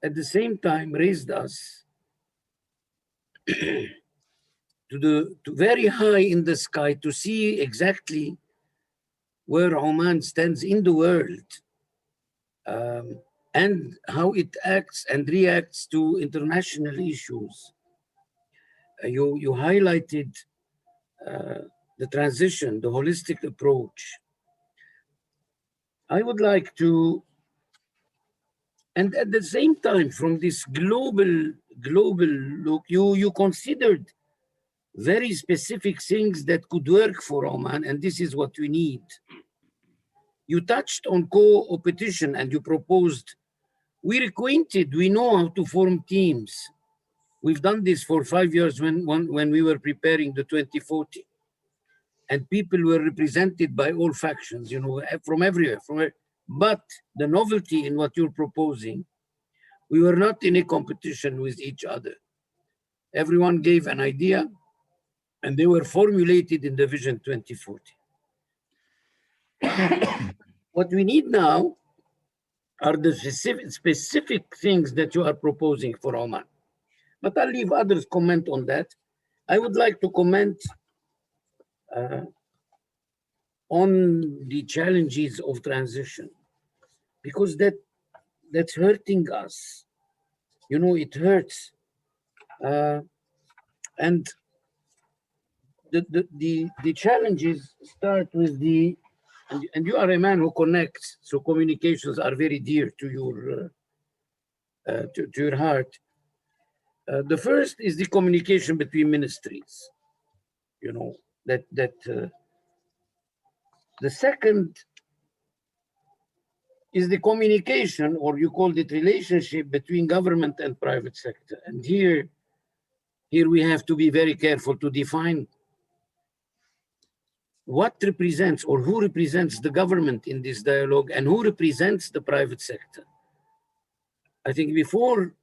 at the same time raised us to very high in the sky to see exactly where Oman stands in the world, and how it acts and reacts to international issues. You highlighted the transition, the holistic approach. I would like to, and at the same time, from this global look, you considered very specific things that could work for Oman, and this is what we need. You touched on co-opetition and you proposed, we're acquainted, we know how to form teams. We've done this for 5 years when we were preparing the 2040. And people were represented by all factions, from everywhere. But the novelty in what you're proposing, we were not in a competition with each other. Everyone gave an idea, and they were formulated in the Vision 2040. What we need now are the specific things that you are proposing for Oman. But I'll leave others comment on that. I would like to comment on the challenges of transition, because that's hurting us. It hurts. And the challenges start with and you are a man who connects, so communications are very dear to your heart. The first is the communication between ministries. The second is the communication, or you called it relationship, between government and private sector. And here we have to be very careful to define what represents or who represents the government in this dialogue and who represents the private sector. I think before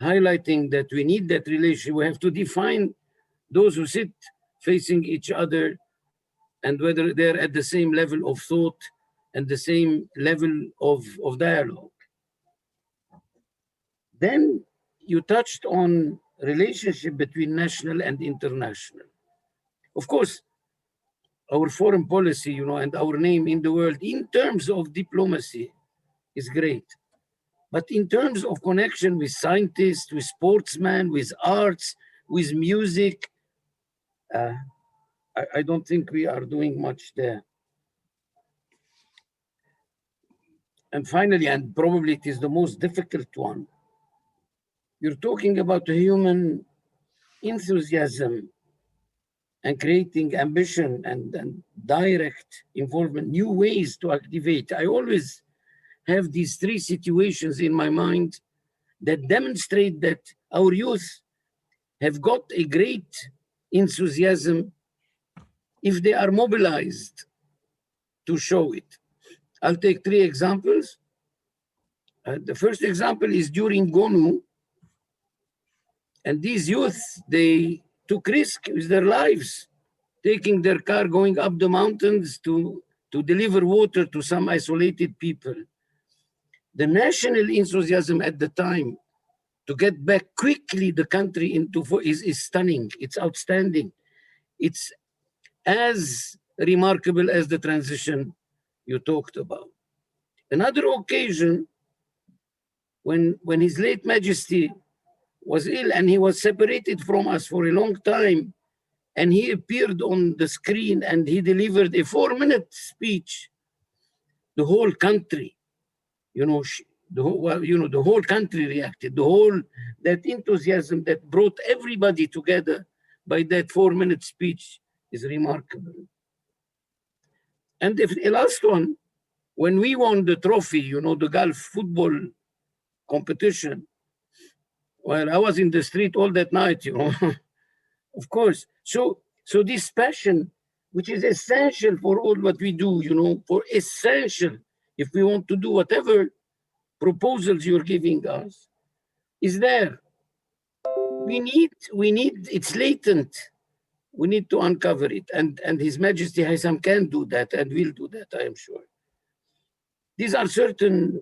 highlighting that we need that relationship, we have to define those who sit facing each other and whether they're at the same level of thought and the same level of dialogue. Then you touched on relationship between national and international. Of course, our foreign policy, and our name in the world in terms of diplomacy is great. But in terms of connection with scientists, with sportsmen, with arts, with music, I don't think we are doing much there. And finally, and probably it is the most difficult one, you're talking about human enthusiasm and creating ambition and direct involvement, new ways to activate. I always have these three situations in my mind that demonstrate that our youth have got a great enthusiasm if they are mobilized to show it. I'll take 3 examples. The first example is during GONU, and these youth, they took risk with their lives, taking their car, going up the mountains to deliver water to some isolated people. the national enthusiasm at the time to get back quickly the country into is stunning. It's outstanding. It's as remarkable as the transition you talked about. Another occasion, when His late Majesty was ill and he was separated from us for a long time, and he appeared on the screen and he delivered a 4-minute speech, the whole country, the whole country reacted. That enthusiasm that brought everybody together by that 4-minute speech is remarkable. And the last one, when we won the trophy, the Gulf football competition, well, I was in the street all that night, of course. So this passion, which is essential for all what we do, for essential, if we want to do whatever proposals you're giving us, is there. We need, it's latent. We need to uncover it. And His Majesty Haitham can do that and will do that, I am sure. These are certain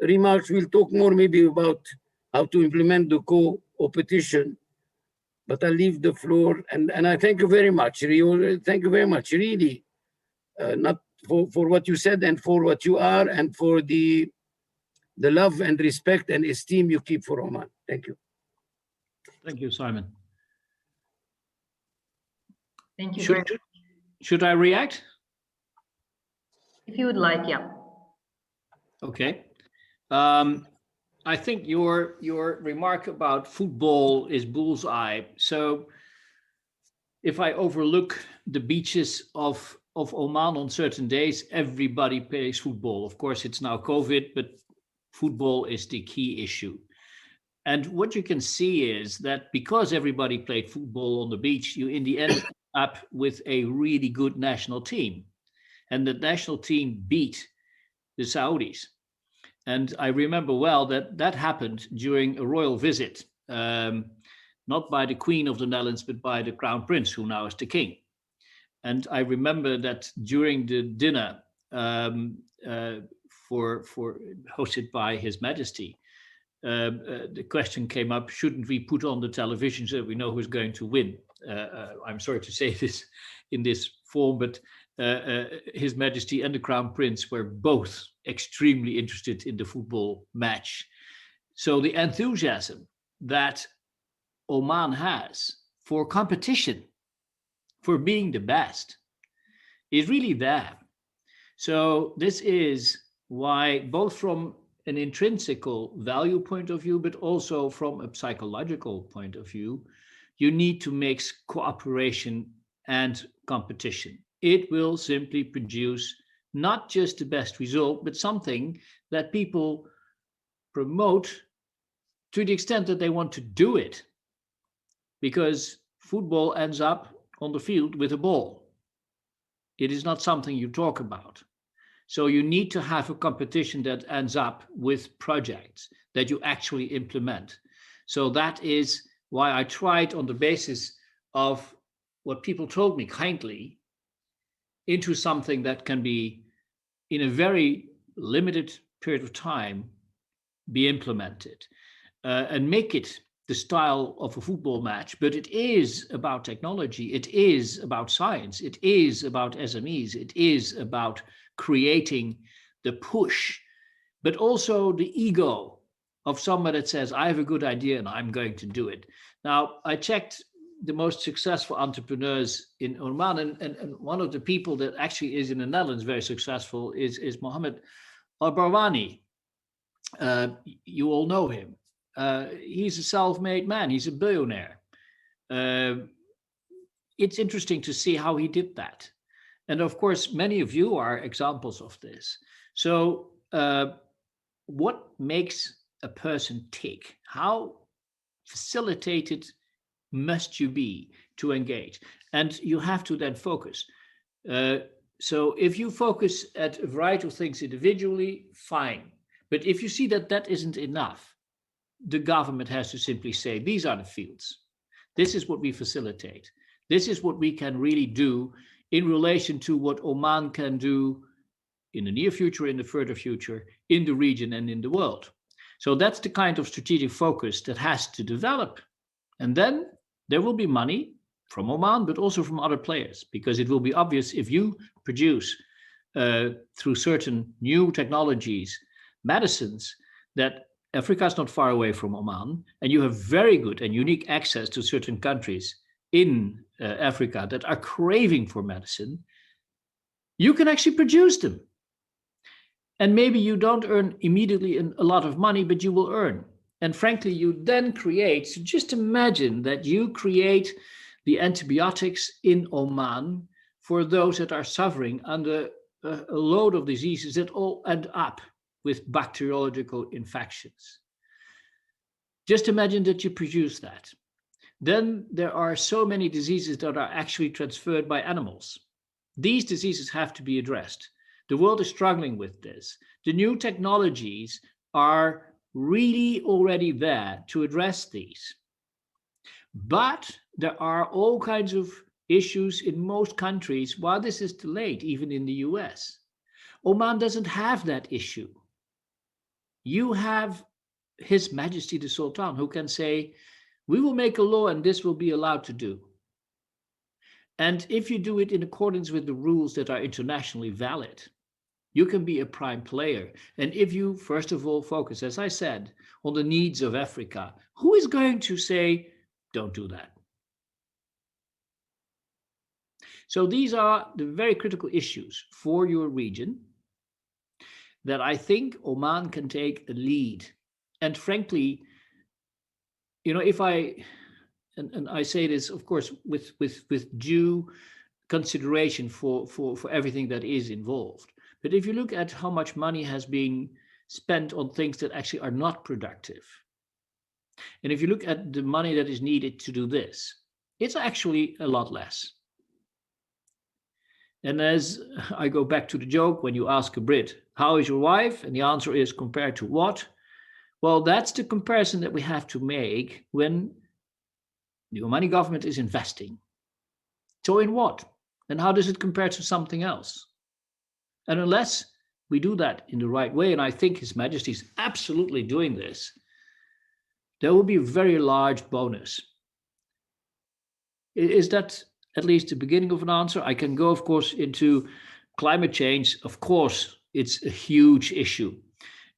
remarks. We'll talk more maybe about how to implement the co-petition, but I'll leave the floor. And I thank you very much, Rio. Thank you very much, really, not for what you said and for what you are and for the love and respect and esteem you keep for Oman. Thank you. Thank you, Simon. Thank you. Should I react? If you would like, yeah. Okay. I think your remark about football is bullseye. So if I overlook the beaches of Oman on certain days, everybody plays football. Of course, it's now COVID, but football is the key issue. And what you can see is that because everybody played football on the beach, you in the end up with a really good national team. And the national team beat the Saudis. And I remember well that happened during a royal visit, not by the Queen of the Netherlands, but by the Crown Prince, who now is the King. And I remember that during the dinner hosted by His Majesty, the question came up, shouldn't we put on the television so we know who's going to win? I'm sorry to say this in this form, but His Majesty and the Crown Prince were both extremely interested in the football match. So the enthusiasm that Oman has for competition, for being the best, is really there. So this is why, both from an intrinsical value point of view, but also from a psychological point of view, you need to mix cooperation and competition. It will simply produce not just the best result, but something that people promote to the extent that they want to do it. Because football ends up on the field with a ball. It is not something you talk about. So you need to have a competition that ends up with projects that you actually implement. So that is why I tried, on the basis of what people told me kindly, into something that can be, in a very limited period of time, be implemented and make it the style of a football match. But it is about technology. It is about science. It is about SMEs. It is about creating the push, but also the ego of someone that says, I have a good idea and I'm going to do it. Now, I checked the most successful entrepreneurs in Oman, and one of the people that actually is in the Netherlands very successful is Mohammed Al-Barwani. You all know him. He's a self-made man. He's a billionaire. It's interesting to see how he did that. And of course, many of you are examples of this. So what makes a person tick? How facilitated must you be to engage? And you have to then focus. So if you focus at a variety of things individually, fine. But if you see that that isn't enough, the government has to simply say, these are the fields. This is what we facilitate. This is what we can really do in relation to what Oman can do in the near future, in the further future, in the region and in the world. So that's the kind of strategic focus that has to develop. And then there will be money from Oman, but also from other players, because it will be obvious if you produce through certain new technologies, medicines, that Africa is not far away from Oman, and you have very good and unique access to certain countries in Africa that are craving for medicine, you can actually produce them. And maybe you don't earn immediately a lot of money, but you will earn. And frankly, you then create, so just imagine that you create the antibiotics in Oman for those that are suffering under a load of diseases that all end up with bacteriological infections. Just imagine that you produce that. Then there are so many diseases that are actually transferred by animals. These diseases have to be addressed. The world is struggling with this. The new technologies are really already there to address these. But there are all kinds of issues in most countries while this is delayed, even in the US. Oman doesn't have that issue. You have His Majesty the Sultan, who can say, we will make a law and this will be allowed to do. And if you do it in accordance with the rules that are internationally valid, you can be a prime player. And if you, first of all, focus, as I said, on the needs of Africa, who is going to say, don't do that? So these are the very critical issues for your region that I think Oman can take a lead. And frankly, you know, if and I say this, of course, with due consideration for everything that is involved. But if you look at how much money has been spent on things that actually are not productive, and if you look at the money that is needed to do this, it's actually a lot less. And as I go back to the joke, when you ask a Brit, how is your wife? And the answer is, compared to what? Well, that's the comparison that we have to make when the Omani government is investing. So in what? And how does it compare to something else? And unless we do that in the right way, and I think His Majesty is absolutely doing this, there will be a very large bonus. Is that at least the beginning of an answer? I can go, of course, into climate change. Of course, it's a huge issue.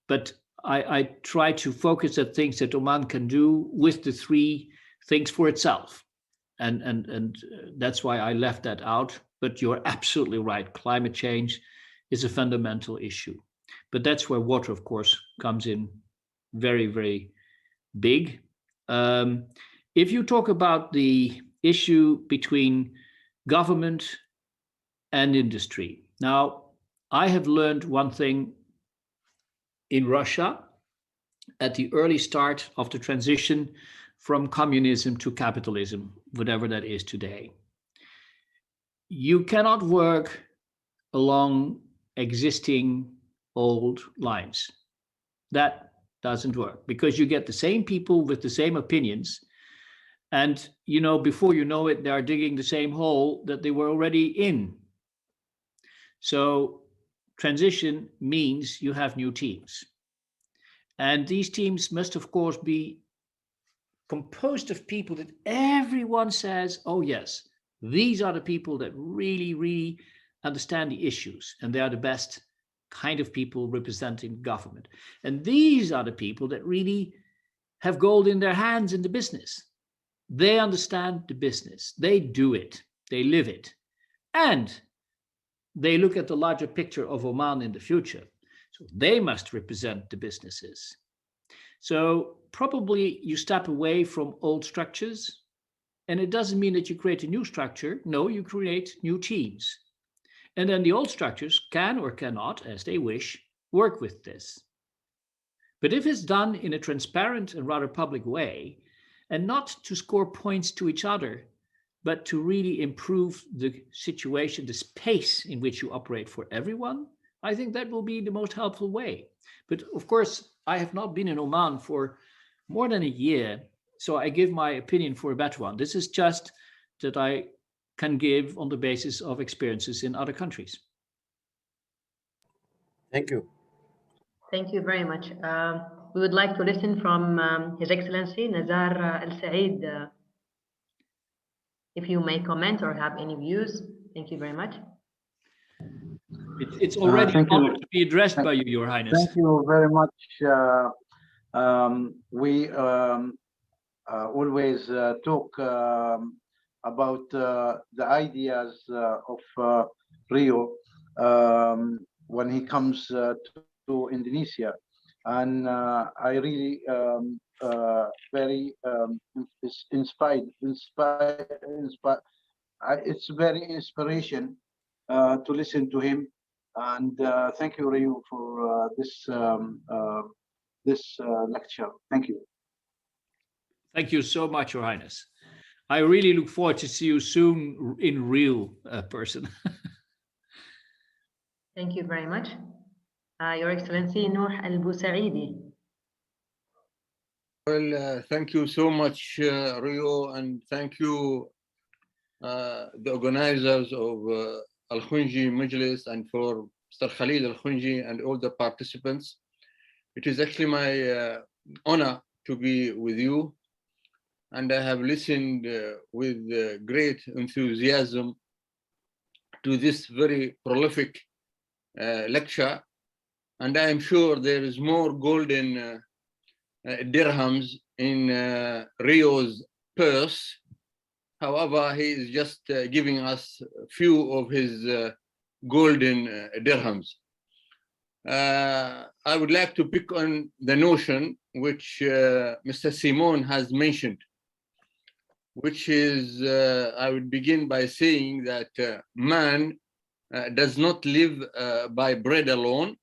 But I try to focus on things that Oman can do with the three things for itself. And that's why I left that out. But you're absolutely right. Climate change is a fundamental issue. But that's where water, of course, comes in very, very big. If you talk about the issue between government and industry, now, I have learned one thing in Russia at the early start of the transition from communism to capitalism, whatever that is today. You cannot work along existing old lines. That doesn't work because you get the same people with the same opinions. And, you know, before you know it, they are digging the same hole that they were already in. So transition means you have new teams. And these teams must, of course, be composed of people that everyone says, oh, yes, these are the people that really, really understand the issues. And they are the best kind of people representing government. And these are the people that really have gold in their hands in the business. They understand the business. They do it. They live it. And they look at the larger picture of Oman in the future. So they must represent the businesses. So probably you step away from old structures. And it doesn't mean that you create a new structure. No, you create new teams. And then the old structures can or cannot, as they wish, work with this. But if it's done in a transparent and rather public way, and not to score points to each other, but to really improve the situation, the space in which you operate for everyone, I think that will be the most helpful way. But of course, I have not been in Oman for more than a year, so I give my opinion for a better one. This is just that I can give on the basis of experiences in other countries. Thank you. Thank you very much. We would like to listen from His Excellency Nazar Al Saeed. If you may comment or have any views, thank you very much. It's already to be addressed by you, Your Highness. Thank you very much. We always talk about the ideas of Rio when he comes to Indonesia, and I really very inspired. It's very inspiration to listen to him, and thank you, Rio, for this lecture. Thank you. Thank you so much, Your Highness. I really look forward to see you soon in real person. Thank you very much. Your Excellency Noor Al Busaidi. Well, thank you so much, Rio, and thank you, the organizers of Al Khonji Majlis, and for Mr. Khalid Al Khonji and all the participants. It is actually my honor to be with you, and I have listened with great enthusiasm to this very prolific lecture, and I am sure there is more golden dirhams in Rio's purse. However, he is just giving us a few of his golden dirhams. I would like to pick on the notion which Mr. Simon has mentioned, which is, I would begin by saying that man does not live by bread alone.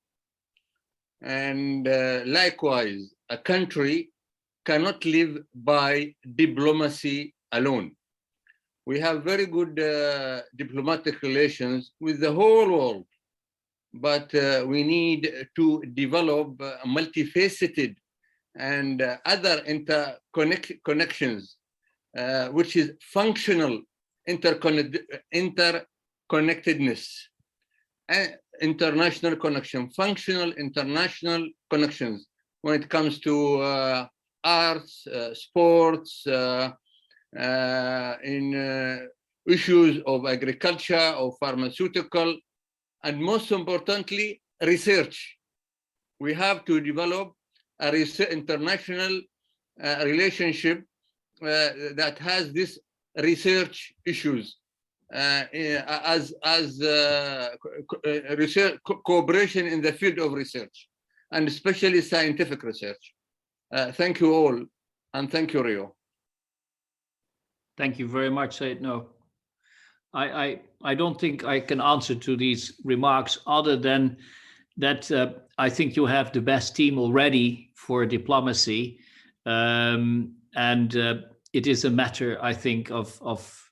And likewise, a country cannot live by diplomacy alone. We have very good diplomatic relations with the whole world, but we need to develop multifaceted and other interconnections, which is functional interconnectedness, international connection, functional international connections when it comes to arts, sports, in issues of agriculture or pharmaceutical, and most importantly, research. We have to develop a international relationship that has this research issues as research cooperation in the field of research, and especially scientific research. Thank you all, and thank you, Rio. Thank you very much, Said. No, I don't think I can answer to these remarks other than that I think you have the best team already for diplomacy, and it is a matter, I think, of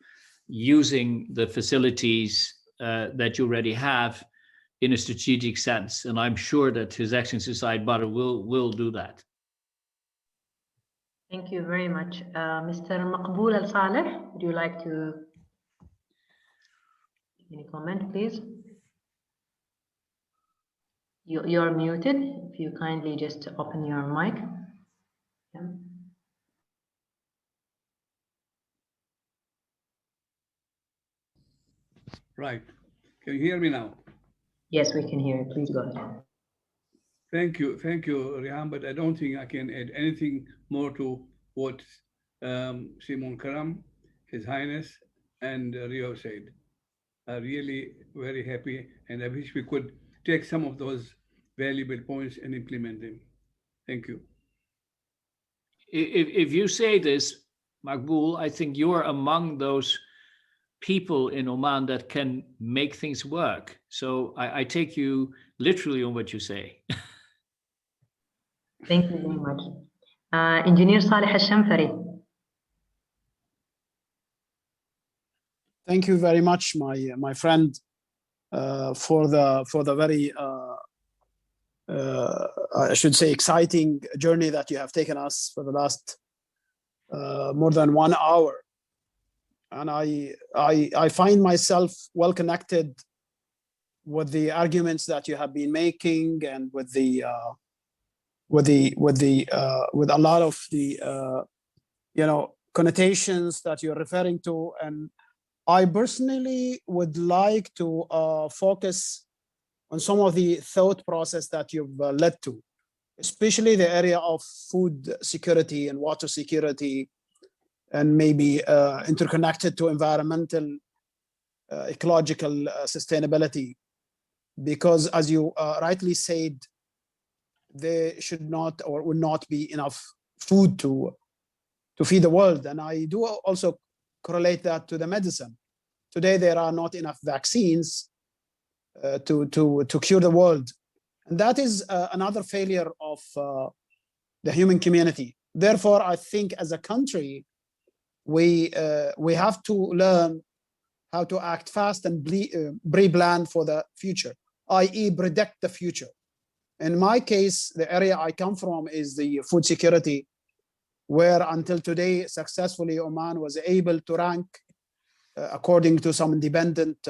using the facilities that you already have in a strategic sense, and I'm sure that His Excellency Said Barak will do that. Thank you very much. Mr. Maqbool Al Saleh, would you like to any comment, please? You're muted. If you kindly just open your mic. Yeah. Right. Can you hear me now? Yes, we can hear you. Please go ahead. Thank you, Rihan, but I don't think I can add anything more to what Simon Karam, His Highness, and Rio said. I'm really very happy, and I wish we could take some of those valuable points and implement them. Thank you. If you say this, Maqbool, I think you're among those people in Oman that can make things work. So I take you literally on what you say. Thank you very much. Engineer Saleh Al-Shamfari. Thank you very much, my friend, for the very I should say exciting journey that you have taken us for the last more than 1 hour. And I find myself well connected with the arguments that you have been making and with a lot of the connotations that you're referring to. And I personally would like to focus on some of the thought process that you've led to, especially the area of food security and water security, and maybe interconnected to environmental, ecological sustainability. Because as you rightly said, there should not or will not be enough food to feed the world. And I do also correlate that to the medicine. Today, there are not enough vaccines to cure the world. And that is another failure of the human community. Therefore, I think as a country, we have to learn how to act fast and pre-plan for the future, i.e. predict the future. In my case, the area I come from is the food security, where until today, successfully, Oman was able to rank, according to some independent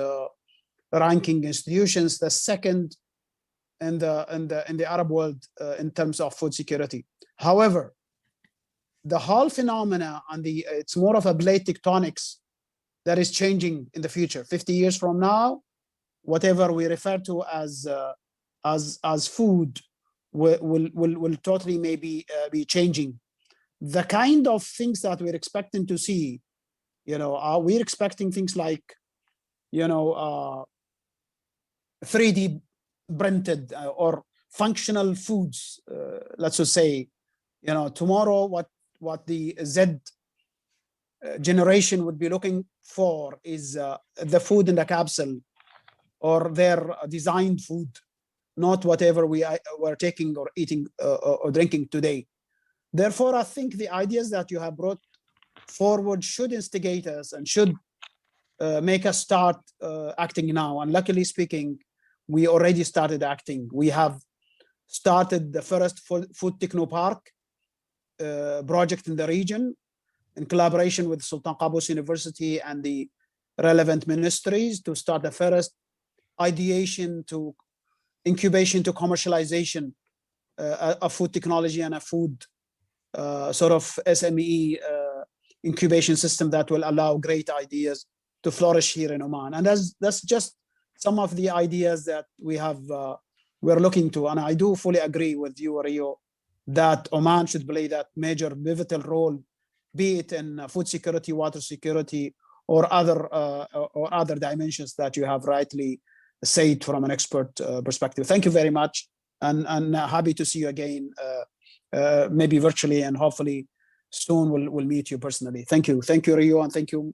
ranking institutions, the second in the Arab world in terms of food security. However, the whole phenomena and it's more of a plate tectonics that is changing in the future. 50 years from now, whatever we refer to as food will totally maybe be changing. The kind of things that we're expecting to see, we're expecting things like, 3D printed or functional foods. Let's just say, tomorrow what the Z generation would be looking for is the food in the capsule or their designed food, not whatever we're taking or eating or drinking today. Therefore, I think the ideas that you have brought forward should instigate us and should make us start acting now. And luckily speaking, we already started acting. We have started the first food techno park project in the region in collaboration with Sultan Qaboos University and the relevant ministries to start the first ideation to incubation to commercialization of food technology and a food sort of SME incubation system that will allow great ideas to flourish here in Oman. And that's just some of the ideas that we're looking to. And I do fully agree with you, Rio, that Oman should play that major pivotal role, be it in food security, water security, or other dimensions that you have rightly said from an expert perspective. Thank you very much, and happy to see you again, maybe virtually, and hopefully soon we'll meet you personally. Thank you, Rio, and thank you,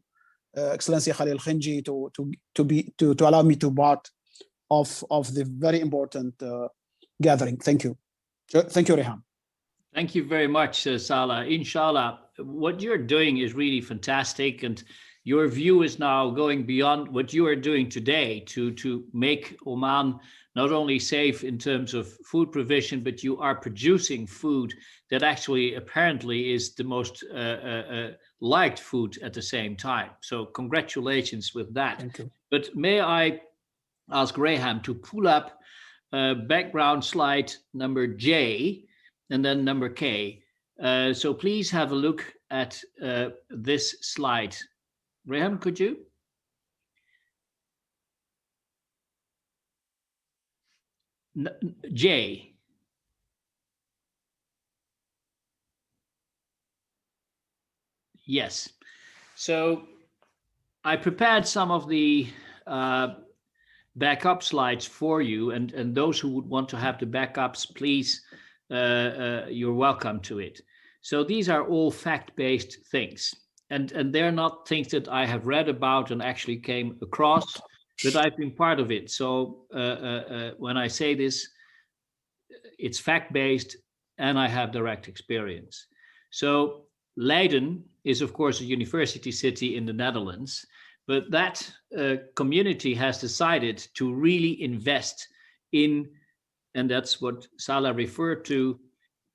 Excellency Khalil Khonji, to allow me to be part of the very important gathering. Thank you, Rehan. Thank you very much, Salah. Inshallah, what you're doing is really fantastic, and your view is now going beyond what you are doing today to make Oman not only safe in terms of food provision, but you are producing food that actually apparently is the most liked food at the same time. So congratulations with that. Thank you. But may I ask Rehan to pull up background slide number J and then number K. So please have a look at this slide. Rehan, could you? J. Yes. So I prepared some of the backup slides for you, and those who would want to have the backups, please, you're welcome to it. So these are all fact-based things, and they're not things that I have read about and actually came across, but I've been part of it. So when I say this, it's fact-based and I have direct experience. So Leiden is, of course, a university city in the Netherlands, but that community has decided to really invest in, and that's what Salah referred to,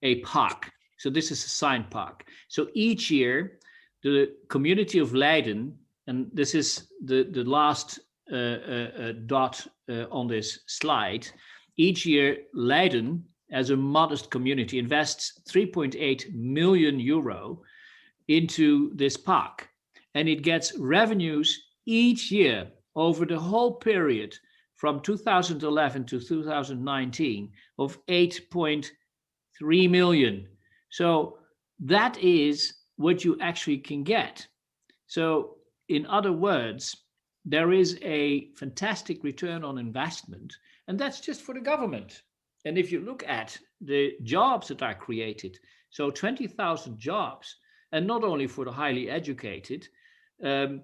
a park. So this is a sign park. So each year, the community of Leiden, and this is the last dot on this slide, each year Leiden, as a modest community, invests 3.8 million euro into this park, and it gets revenues each year over the whole period from 2011 to 2019 of 8.3 million. So that is what you actually can get. So in other words, there is a fantastic return on investment, and that's just for the government. And if you look at the jobs that are created, so 20,000 jobs, and not only for the highly educated. So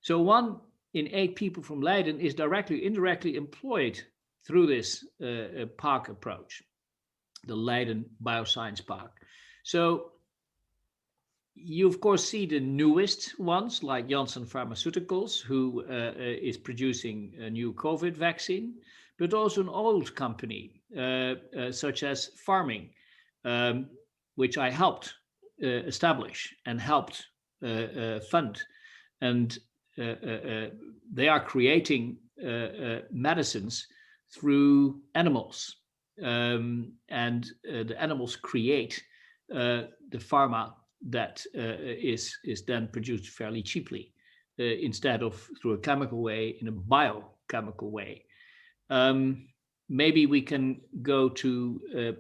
1 in 8 people from Leiden is directly, indirectly employed through this park approach, the Leiden Bioscience Park. So you, of course, see the newest ones like Janssen Pharmaceuticals, who is producing a new COVID vaccine, but also an old company such as Farming, which I helped establish and helped fund. And they are creating medicines through animals. And the animals create the pharma that is then produced fairly cheaply instead of through a chemical way, in a biochemical way. Maybe we can go to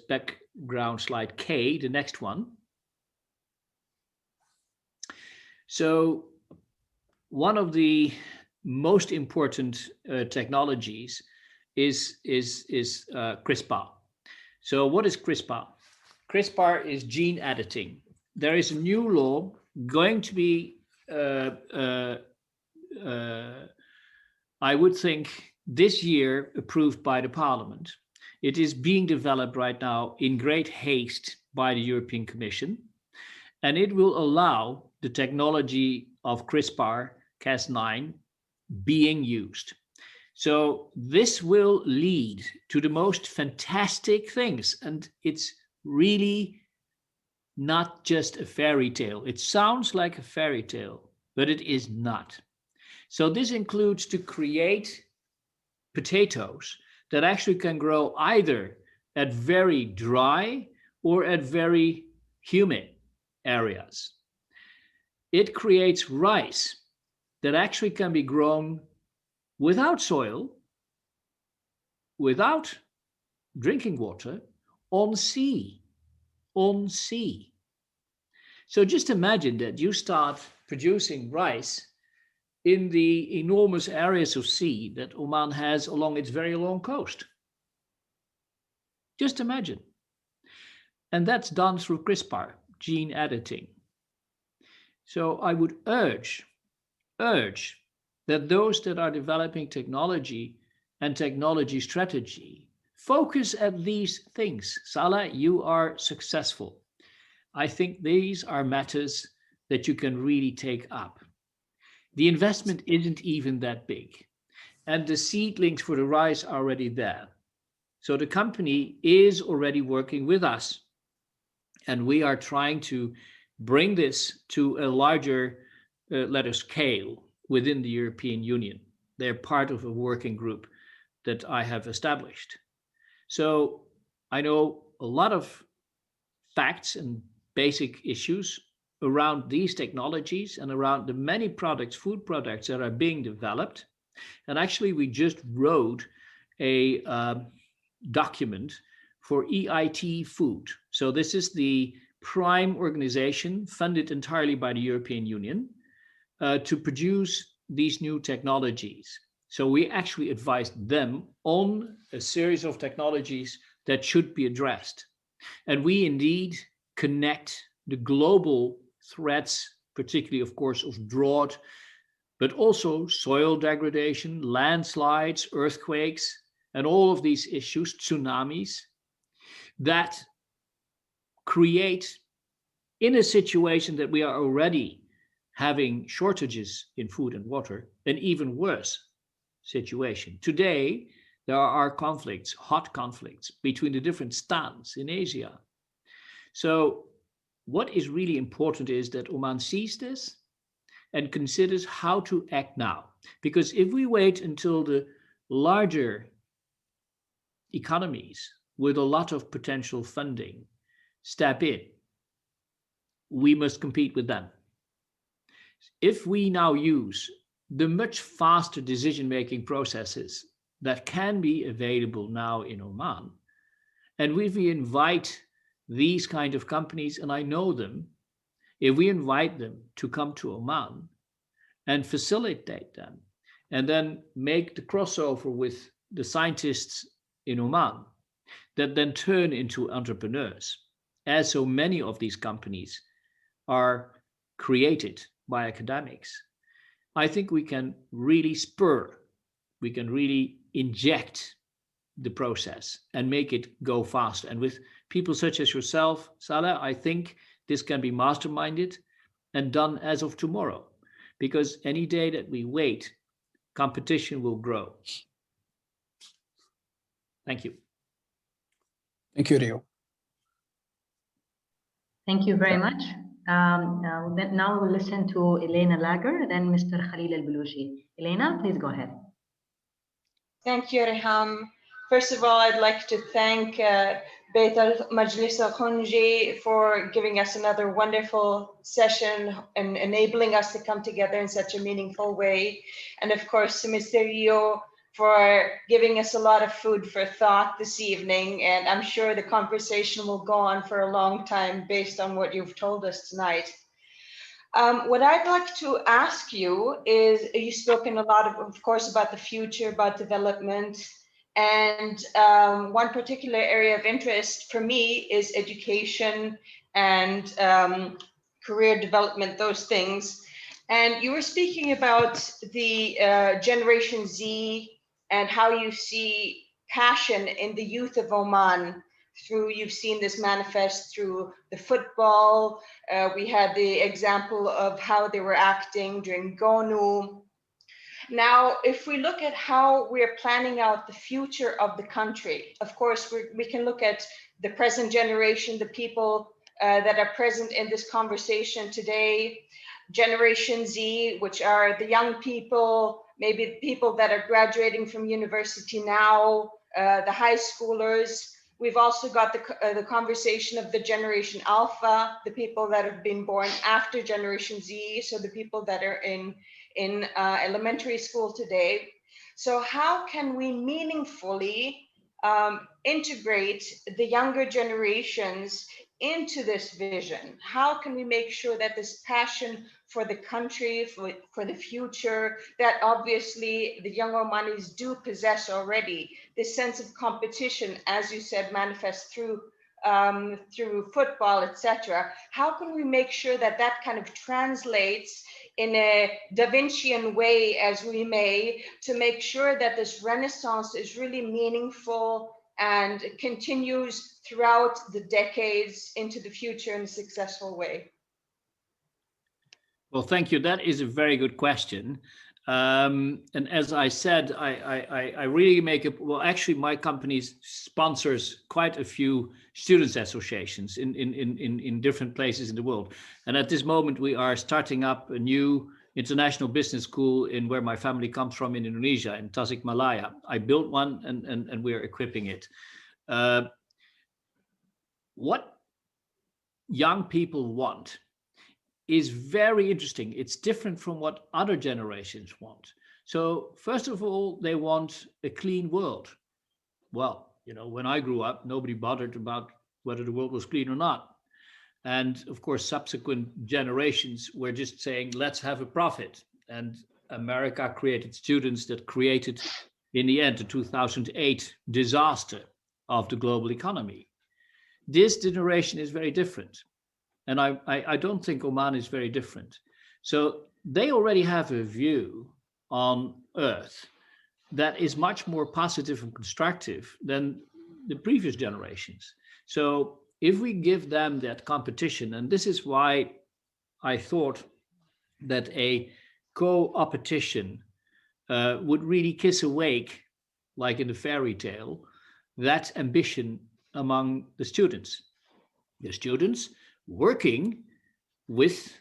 background slide K, the next one. So one of the most important technologies is CRISPR. So what is CRISPR? CRISPR is gene editing. There is a new law going to be, I would think, this year approved by the Parliament. It is being developed right now in great haste by the European Commission, and it will allow the technology of CRISPR-Cas9 being used. So this will lead to the most fantastic things, and it's really not just a fairy tale. It sounds like a fairy tale, but it is not. So this includes to create potatoes that actually can grow either at very dry or at very humid areas. It creates rice that actually can be grown without soil, without drinking water, on sea. So just imagine that you start producing rice in the enormous areas of sea that Oman has along its very long coast. Just imagine. And that's done through CRISPR, gene editing. So I would urge that those that are developing technology and technology strategy focus at these things. Salah, you are successful. I think these are matters that you can really take up. The investment isn't even that big, and the seedlings for the rice are already there. So the company is already working with us, and we are trying to bring this to a larger scale within the European Union. They're part of a working group that I have established. So I know a lot of facts and basic issues around these technologies and around the many products, food products that are being developed. And actually, we just wrote a document for EIT Food. So this is the prime organization funded entirely by the European Union to produce these new technologies. So we actually advised them on a series of technologies that should be addressed. And we indeed connect the global threats, particularly, of course, of drought, but also soil degradation, landslides, earthquakes, and all of these issues, tsunamis, that create, in a situation that we are already having shortages in food and water, an even worse situation. Today, there are conflicts, hot conflicts between the different stans in Asia. So what is really important is that Oman sees this and considers how to act now. Because if we wait until the larger economies with a lot of potential funding step in, we must compete with them. If we now use the much faster decision-making processes that can be available now in Oman, and if we invite these kind of companies, and I know them, if we invite them to come to Oman and facilitate them, and then make the crossover with the scientists in Oman, that then turn into entrepreneurs, as so many of these companies are created by academics, I think we can really we can really inject the process and make it go fast. And with people such as yourself, Saleh, I think this can be masterminded and done as of tomorrow, because any day that we wait, competition will grow. Thank you. Thank you, Rio. Thank you very much. Now we'll listen to Elena Lager, then Mr. Khalil Al-Baluchi. Elena, please go ahead. Thank you, Reham. First of all, I'd like to thank Majlis Khonji for giving us another wonderful session and enabling us to come together in such a meaningful way. And of course, Mr. Rio for giving us a lot of food for thought this evening. And I'm sure the conversation will go on for a long time based on what you've told us tonight. What I'd like to ask you is, you've spoken a lot of course, about the future, about development. And one particular area of interest for me is education and career development, those things. And you were speaking about the Generation Z and how you see passion in the youth of Oman through, you've seen this manifest through the football. We had the example of how they were acting during Gonu. Now, if we look at how we're planning out the future of the country, of course, we can look at the present generation, the people that are present in this conversation today, Generation Z, which are the young people, maybe the people that are graduating from university now, the high schoolers. We've also got the conversation of the Generation Alpha, the people that have been born after Generation Z, so the people that are in elementary school today. So how can we meaningfully integrate the younger generations into this vision? How can we make sure that this passion for the country, for the future, that obviously the young Omanis do possess already, this sense of competition, as you said, manifests through football, etc. How can we make sure that that kind of translates in a Da Vincian way, as we may, to make sure that this Renaissance is really meaningful and continues throughout the decades into the future in a successful way? Well, thank you. That is a very good question. And as I said, I really make it, well, actually my company sponsors quite a few students associations in different places in the world. And at this moment, we are starting up a new international business school in where my family comes from in Indonesia, in Tasikmalaya. I built one and we're equipping it. What young people want is very interesting. It's different from what other generations want. So first of all, they want a clean world. Well, you know, when I grew up, nobody bothered about whether the world was clean or not. And of course, subsequent generations were just saying, let's have a profit. And America created students that created, in the end, the 2008 disaster of the global economy. This generation is very different. And I don't think Oman is very different. So they already have a view on Earth that is much more positive and constructive than the previous generations. So if we give them that competition, and this is why I thought that a co-opetition would really kiss awake, like in the fairy tale, that ambition among the students. The students working with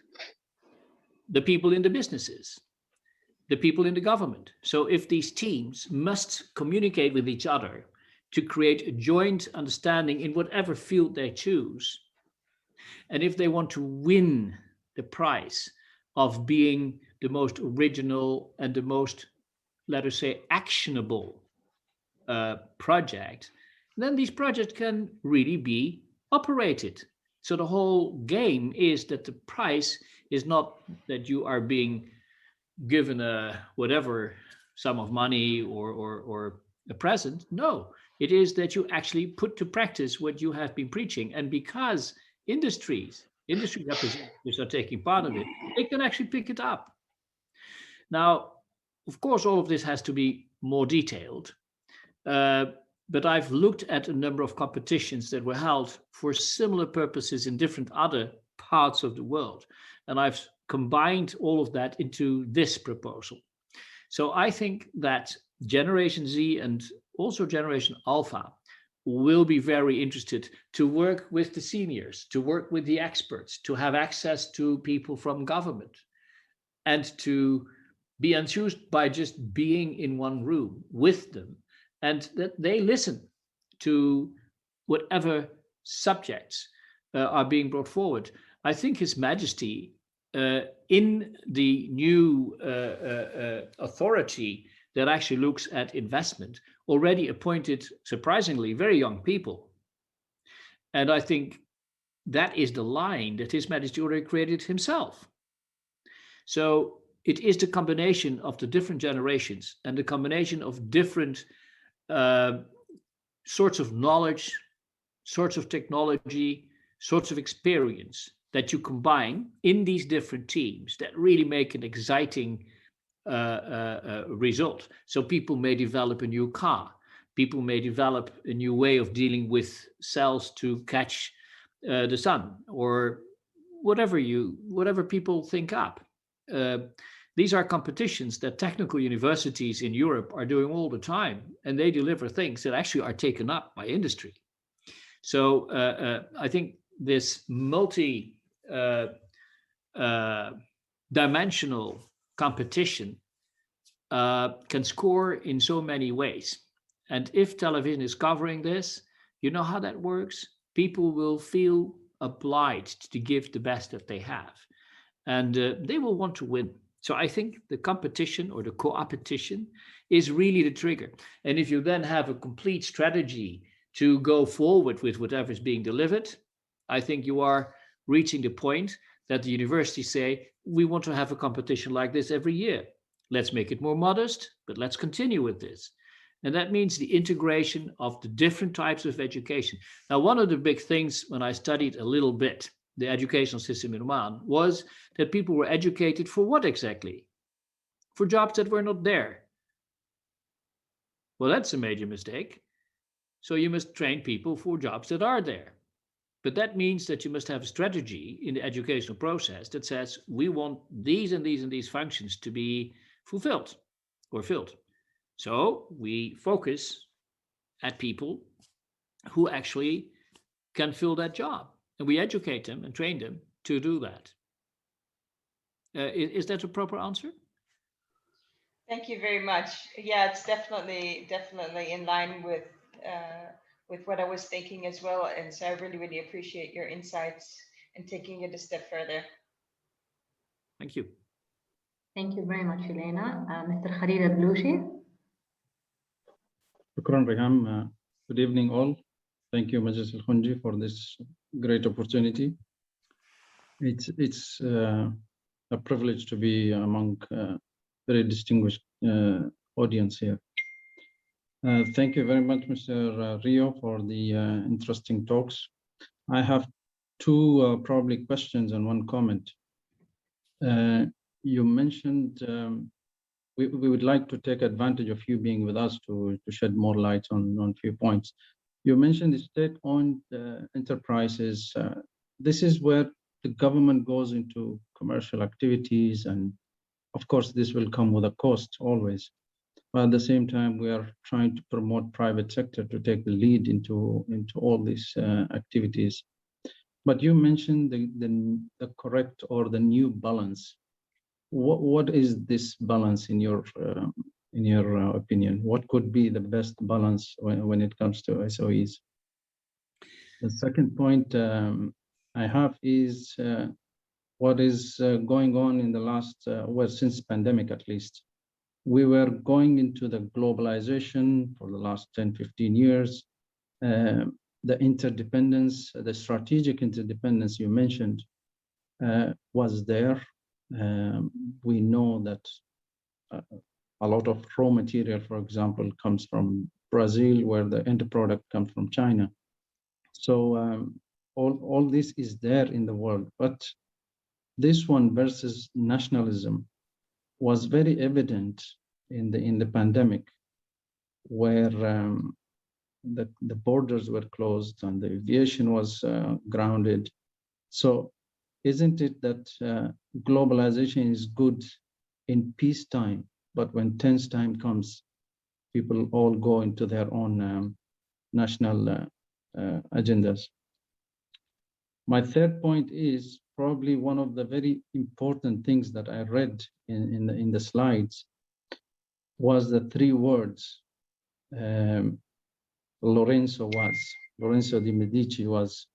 the people in the businesses, the people in the government. So if these teams must communicate with each other to create a joint understanding in whatever field they choose, and if they want to win the prize of being the most original and the most, let us say, actionable project, then these projects can really be operated. So the whole game is that the prize is not that you are being given a whatever sum of money or a present. No, it is that you actually put to practice what you have been preaching. And because industry representatives are taking part of it, they can actually pick it up. Now, of course, all of this has to be more detailed. But I've looked at a number of competitions that were held for similar purposes in different other parts of the world. And I've combined all of that into this proposal. So I think that Generation Z and also Generation Alpha will be very interested to work with the seniors, to work with the experts, to have access to people from government, and to be enthused by just being in one room with them, and that they listen to whatever subjects are being brought forward. I think His Majesty, in the new authority that actually looks at investment, already appointed, surprisingly, very young people. And I think that is the line that His Majesty already created himself. So it is the combination of the different generations and the combination of different sorts of knowledge, sorts of technology, sorts of experience that you combine in these different teams that really make an exciting result. So people may develop a new car, people may develop a new way of dealing with cells to catch the sun, or whatever people think up. These are competitions that technical universities in Europe are doing all the time, and they deliver things that actually are taken up by industry. So I think this multi-dimensional competition can score in so many ways. And if television is covering this, you know how that works? People will feel obliged to give the best that they have, and they will want to win. So I think the competition or the coopetition is really the trigger. And if you then have a complete strategy to go forward with whatever is being delivered, I think you are reaching the point that the universities say, we want to have a competition like this every year. Let's make it more modest, but let's continue with this. And that means the integration of the different types of education. Now, one of the big things when I studied a little bit the educational system in Oman was that people were educated for what exactly? For jobs that were not there. Well, that's a major mistake. So you must train people for jobs that are there. But that means that you must have a strategy in the educational process that says, we want these and these and these functions to be fulfilled or filled. So we focus at people who actually can fill that job. And we educate them and train them to do that. Is that a proper answer? Thank you very much. Yeah, it's definitely in line with what I was thinking as well. And so I really appreciate your insights and taking it a step further. Thank you. Thank you very much, Elena. Mr. Khalid Abloushi. Shukran, Reham. Good evening, all. Thank you, Majlis Khonji, for this great opportunity. It's a privilege to be among very distinguished audience here. Thank you very much, Mr. Rio, for the interesting talks. I have two probably questions and one comment. You mentioned we would like to take advantage of you being with us to shed more light on a few points. You mentioned the state-owned enterprises. This is where the government goes into commercial activities, and of course, this will come with a cost always. But at the same time, we are trying to promote private sector to take the lead into all these activities. But you mentioned the correct or the new balance what is this balance in your opinion? What could be the best balance when it comes to SOEs? The second point I have is what is going on in the last, well, since pandemic at least. We were going into the globalization for the last 10, 15 years. The interdependence, the strategic interdependence you mentioned was there. We know that a lot of raw material, for example, comes from Brazil, where the end product comes from China. So all this is there in the world, but this one versus nationalism was very evident in the pandemic, where the borders were closed and the aviation was grounded. So isn't it that globalization is good in peacetime, but when tense time comes, people all go into their own national agendas? My third point is probably one of the very important things that I read in the slides was the three words Lorenzo de Medici was.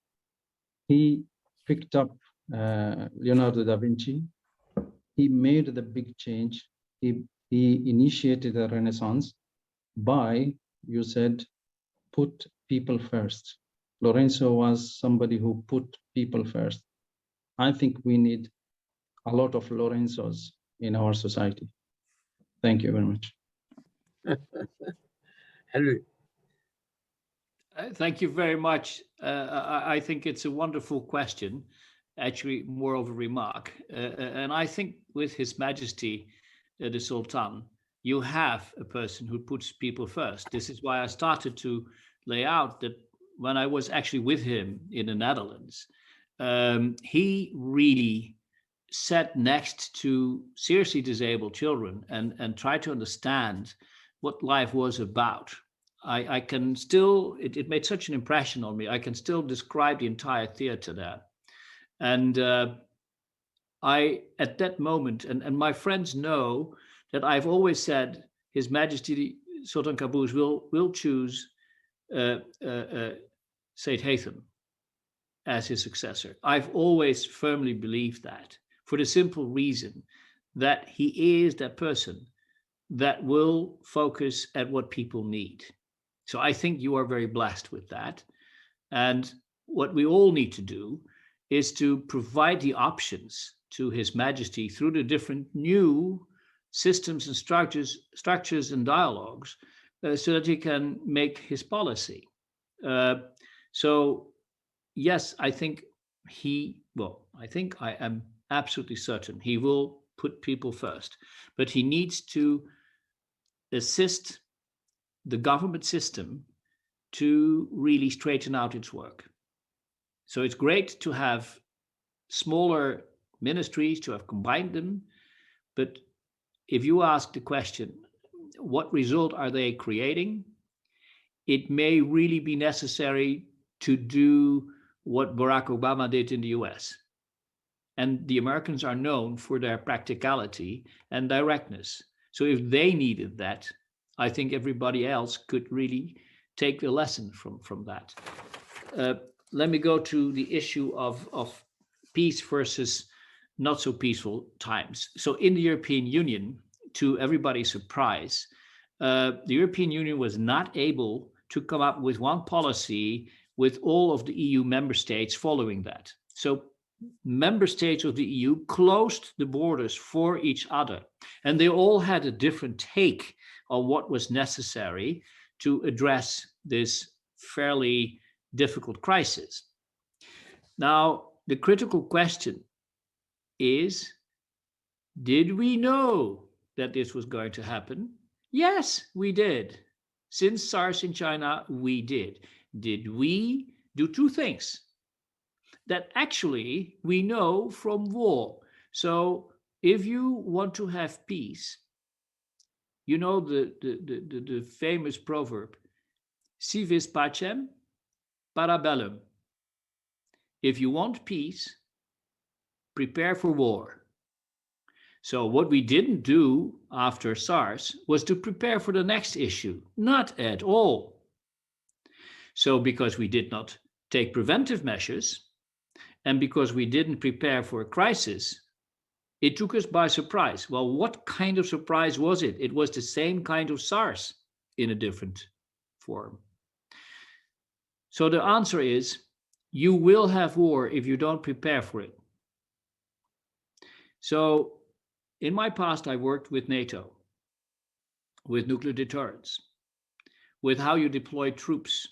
He picked up Leonardo da Vinci. He made the big change. He initiated a renaissance by, you said, put people first. Lorenzo was somebody who put people first. I think we need a lot of Lorenzos in our society. Thank you very much. Hello. Thank you very much. I think it's a wonderful question, actually more of a remark. And I think with His Majesty, the Sultan, you have a person who puts people first. This is why I started to lay out that when I was actually with him in the Netherlands, he really sat next to seriously disabled children and tried to understand what life was about. I can still, it made such an impression on me. I can still describe the entire theater there. And I, at that moment, and my friends know that I've always said His Majesty Sultan Qaboos will choose Said Haytham as his successor. I've always firmly believed that, for the simple reason that he is that person that will focus at what people need. So I think you are very blessed with that. And what we all need to do is to provide the options to His Majesty through the different new systems and structures and dialogues so that he can make his policy. So yes, I think I am absolutely certain he will put people first, but he needs to assist the government system to really straighten out its work. So it's great to have smaller ministries, to have combined them, but if you ask the question, what result are they creating? It may really be necessary to do what Barack Obama did in the US. And the Americans are known for their practicality and directness. So if they needed that, I think everybody else could really take a lesson from that. Let me go to the issue of peace versus not so peaceful times. So in the European Union, to everybody's surprise, the European Union was not able to come up with one policy with all of the EU member states following that. So member states of the EU closed the borders for each other, and they all had a different take on what was necessary to address this fairly difficult crisis. Now, the critical question is, did we know that this was going to happen? Yes, we did. Since SARS in China, we did. Did we do two things that actually we know from war? So if you want to have peace, you know the famous proverb, si vis pacem, para bellum. If you want peace, prepare for war. So what we didn't do after SARS was to prepare for the next issue, not at all. So because we did not take preventive measures and because we didn't prepare for a crisis, it took us by surprise. Well, what kind of surprise was it? It was the same kind of SARS in a different form. So the answer is, you will have war if you don't prepare for it. So in my past, I worked with NATO, with nuclear deterrence, with how you deploy troops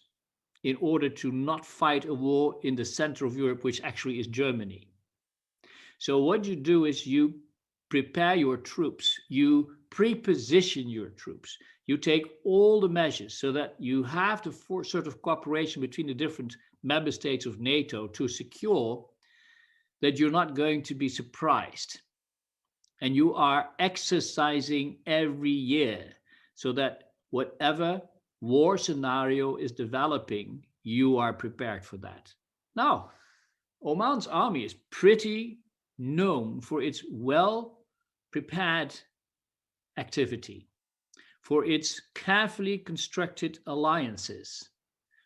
in order to not fight a war in the center of Europe, which actually is Germany. So what you do is you prepare your troops, you pre-position your troops, you take all the measures so that you have the sort of cooperation between the different member states of NATO to secure that you're not going to be surprised. And you are exercising every year so that whatever war scenario is developing, you are prepared for that. Now, Oman's army is pretty known for its well-prepared activity, for its carefully constructed alliances,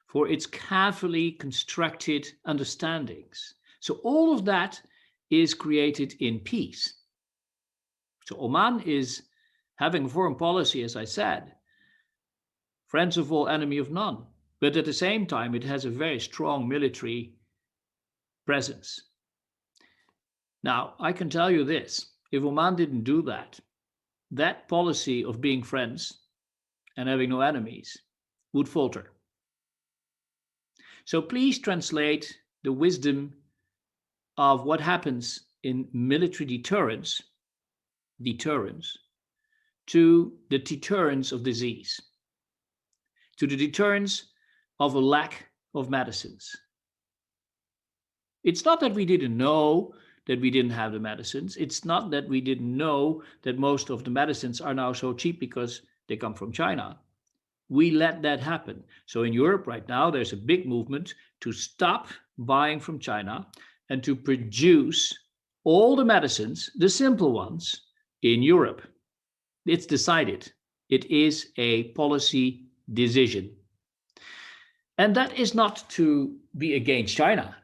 for its carefully constructed understandings. So all of that is created in peace. So Oman is having a foreign policy, as I said, friends of all, enemy of none. But at the same time, it has a very strong military presence. Now, I can tell you this, if Oman didn't do that, that policy of being friends and having no enemies would falter. So please translate the wisdom of what happens in military deterrence to the deterrence of disease, to the deterrence of a lack of medicines. It's not that we didn't know that we didn't have the medicines. It's not that we didn't know that most of the medicines are now so cheap because they come from China. We let that happen. So in Europe right now, there's a big movement to stop buying from China and to produce all the medicines, the simple ones, in Europe. It's decided. It is a policy decision. And that is not to be against China.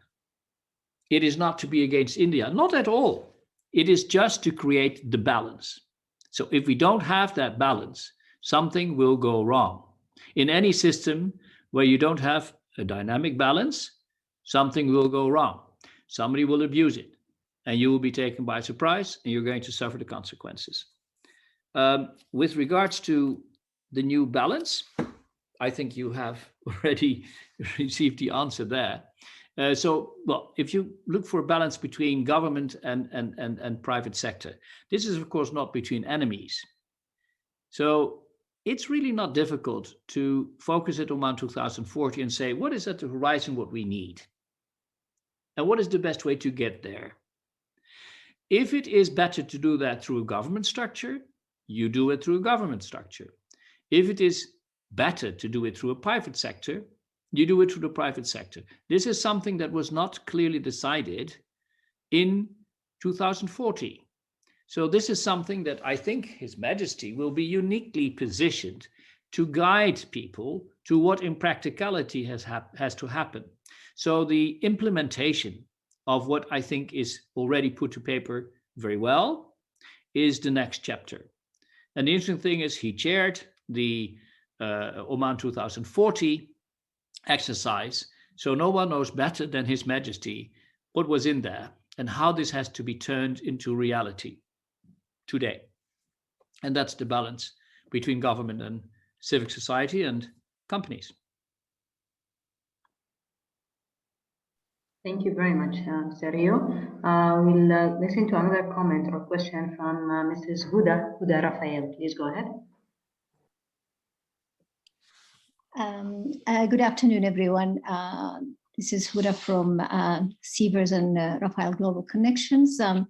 It is not to be against India, not at all. It is just to create the balance. So if we don't have that balance, something will go wrong. In any system where you don't have a dynamic balance, something will go wrong. Somebody will abuse it, and you will be taken by surprise, and you're going to suffer the consequences. With regards to the new balance, I think you have already received the answer there. Well, if you look for a balance between government and private sector, this is of course not between enemies. So it's really not difficult to focus at Oman 2040 and say, what is at the horizon what we need? And what is the best way to get there? If it is better to do that through a government structure, you do it through a government structure. If it is better to do it through a private sector, you do it through the private sector. This is something that was not clearly decided in 2040. So this is something that I think His Majesty will be uniquely positioned to guide people to what in practicality has to happen. So the implementation of what I think is already put to paper very well is the next chapter. And the interesting thing is he chaired the Oman 2040 exercise. So no one knows better than His Majesty what was in there and how this has to be turned into reality today. And that's the balance between government and civic society and companies. Thank you very much, Mr. Rio. We'll listen to another comment or question from Mrs. Huda Rafael. Please go ahead. Good afternoon, everyone. This is Huda from Sievers and Rafael Global Connections. I'm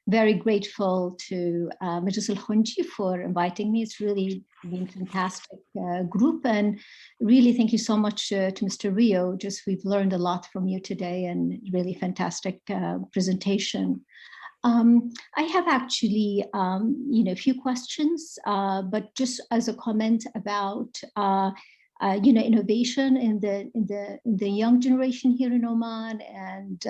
very grateful to Majlis Khonji for inviting me. It's really been a fantastic group, and really thank you so much to Mr. Rio. Just we've learned a lot from you today, and really fantastic presentation. I have actually, a few questions, but just as a comment about, innovation in the young generation here in Oman, and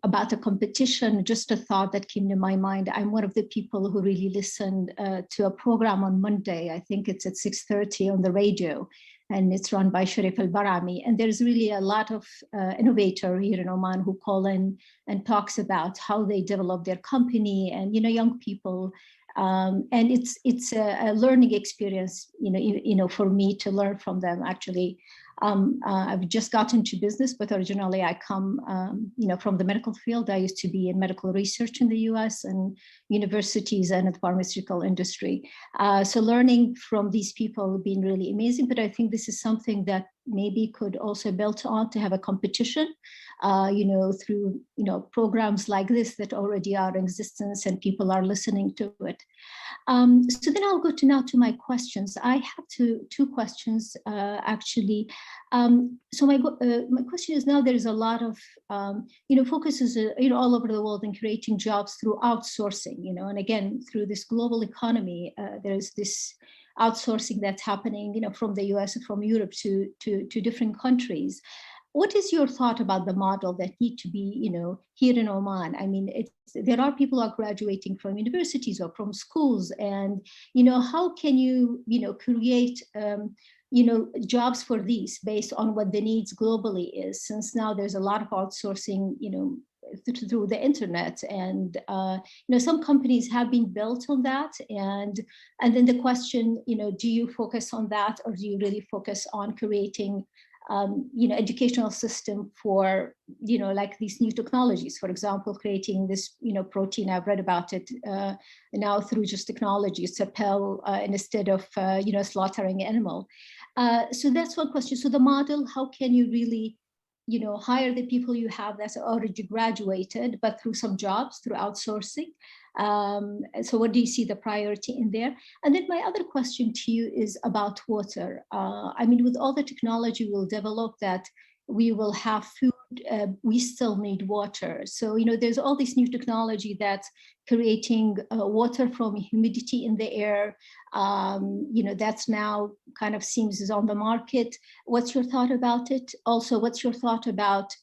about the competition. Just a thought that came to my mind. I'm one of the people who really listened to a program on Monday. I think it's at 6:30 on the radio, and it's run by Sharif al-Barami. And there's really a lot of innovators here in Oman who call in and talks about how they develop their company, and young people. And it's a learning experience, for me to learn from them. Actually, I've just gotten into business, but originally I come, from the medical field. I used to be in medical research in the U.S. and universities and the pharmaceutical industry. So learning from these people has been really amazing. But I think this is something that maybe could also build on to have a competition, through programs like this that already are in existence and people are listening to it. So then I'll go to my questions. I have two questions actually. So my question is, now there's a lot of focuses all over the world in creating jobs through outsourcing, and again through this global economy, there's this outsourcing that's happening, from the US and from Europe to different countries. What is your thought about the model that need to be, here in Oman? I mean, there are people who are graduating from universities or from schools, and how can you, create, jobs for these based on what the needs globally is? Since now there's a lot of outsourcing, through the internet, and some companies have been built on that, and then the question, do you focus on that, or do you really focus on creating educational system for, like these new technologies, for example, creating this, protein, I've read about it now through just technology, it's a pill instead of, slaughtering animal. So that's one question. So the model, how can you really, hire the people you have that's already graduated, but through some jobs, through outsourcing? So what do you see the priority in there? And then my other question to you is about water. I mean, with all the technology we'll develop, that we will have food, we still need water. So, there's all this new technology that's creating water from humidity in the air. That's now kind of seems is on the market. What's your thought about it? Also, what's your thought about,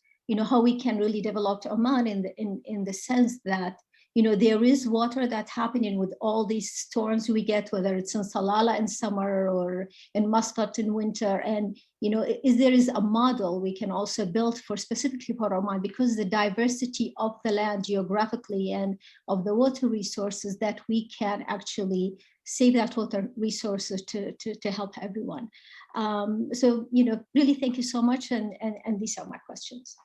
how we can really develop Oman in the sense that, there is water that's happening with all these storms we get, whether it's in Salalah in summer or in Muscat in winter. And, there is a model we can also build for specifically for Oman, because the diversity of the land geographically and of the water resources, that we can actually save that water resources to help everyone. So, really thank you so much. And these are my questions.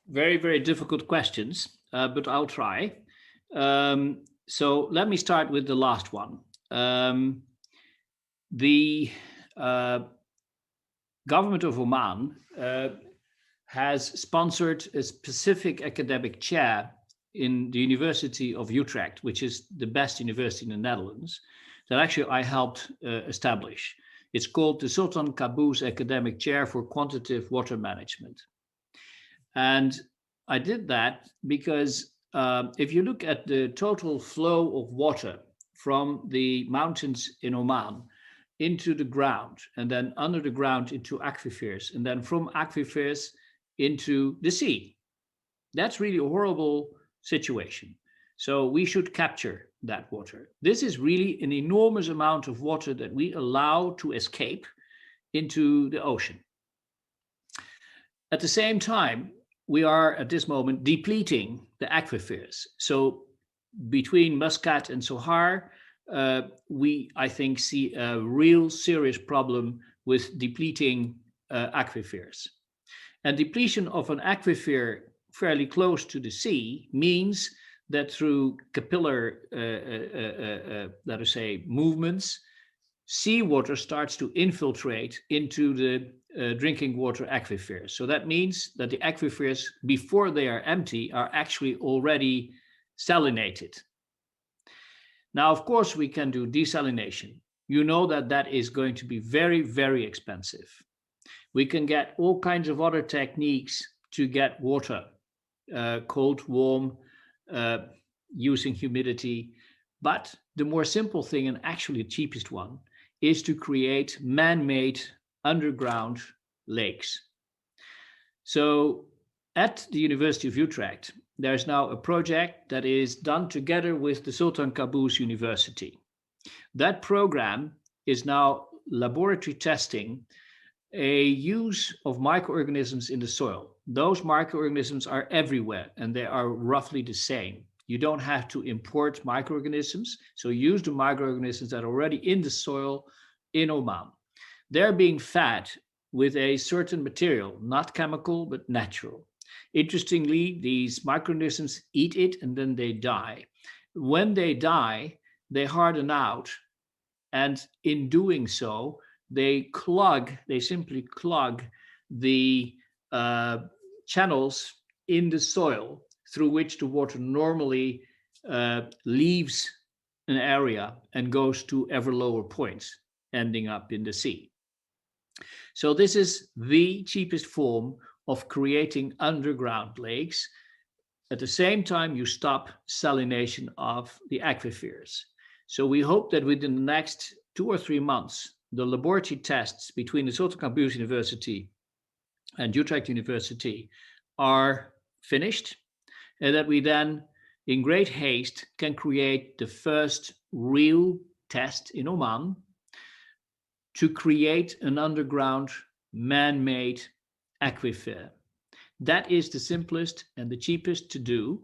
Very, very difficult questions, but I'll try. So let me start with the last one. The government of Oman has sponsored a specific academic chair in the University of Utrecht, which is the best university in the Netherlands, that actually I helped establish. It's called the Sultan Qaboos Academic Chair for Quantitative Water Management. And I did that because if you look at the total flow of water from the mountains in Oman into the ground, and then under the ground into aquifers, and then from aquifers into the sea, that's really a horrible situation. So we should capture that water. This is really an enormous amount of water that we allow to escape into the ocean. At the same time, we are at this moment depleting the aquifers. So between Muscat and Sohar, we, I think, see a real serious problem with depleting aquifers. And depletion of an aquifer fairly close to the sea means that through capillary, let us say, movements, seawater starts to infiltrate into the drinking water aquifers. So that means that the aquifers, before they are empty, are actually already salinated. Now, of course, we can do desalination. You know that that is going to be very, very expensive. We can get all kinds of other techniques to get water cold, warm, using humidity. But the more simple thing, and actually the cheapest one, is to create man-made underground lakes. So at the University of Utrecht, there's now a project that is done together with the Sultan Qaboos University. That program is now laboratory testing a use of microorganisms in the soil. Those microorganisms are everywhere and they are roughly the same. You don't have to import microorganisms, so use the microorganisms that are already in the soil in Oman. They're being fed with a certain material, not chemical, but natural. Interestingly, these microorganisms eat it and then they die. When they die, they harden out, and in doing so, they simply clog the channels in the soil through which the water normally leaves an area and goes to ever lower points, ending up in the sea. So this is the cheapest form of creating underground lakes. At the same time, you stop salination of the aquifers. So we hope that within the next 2 or 3 months, the laboratory tests between the Sultan Qaboos University and Utrecht University are finished, and that we then, in great haste, can create the first real test in Oman to create an underground man-made aquifer. That is the simplest and the cheapest to do.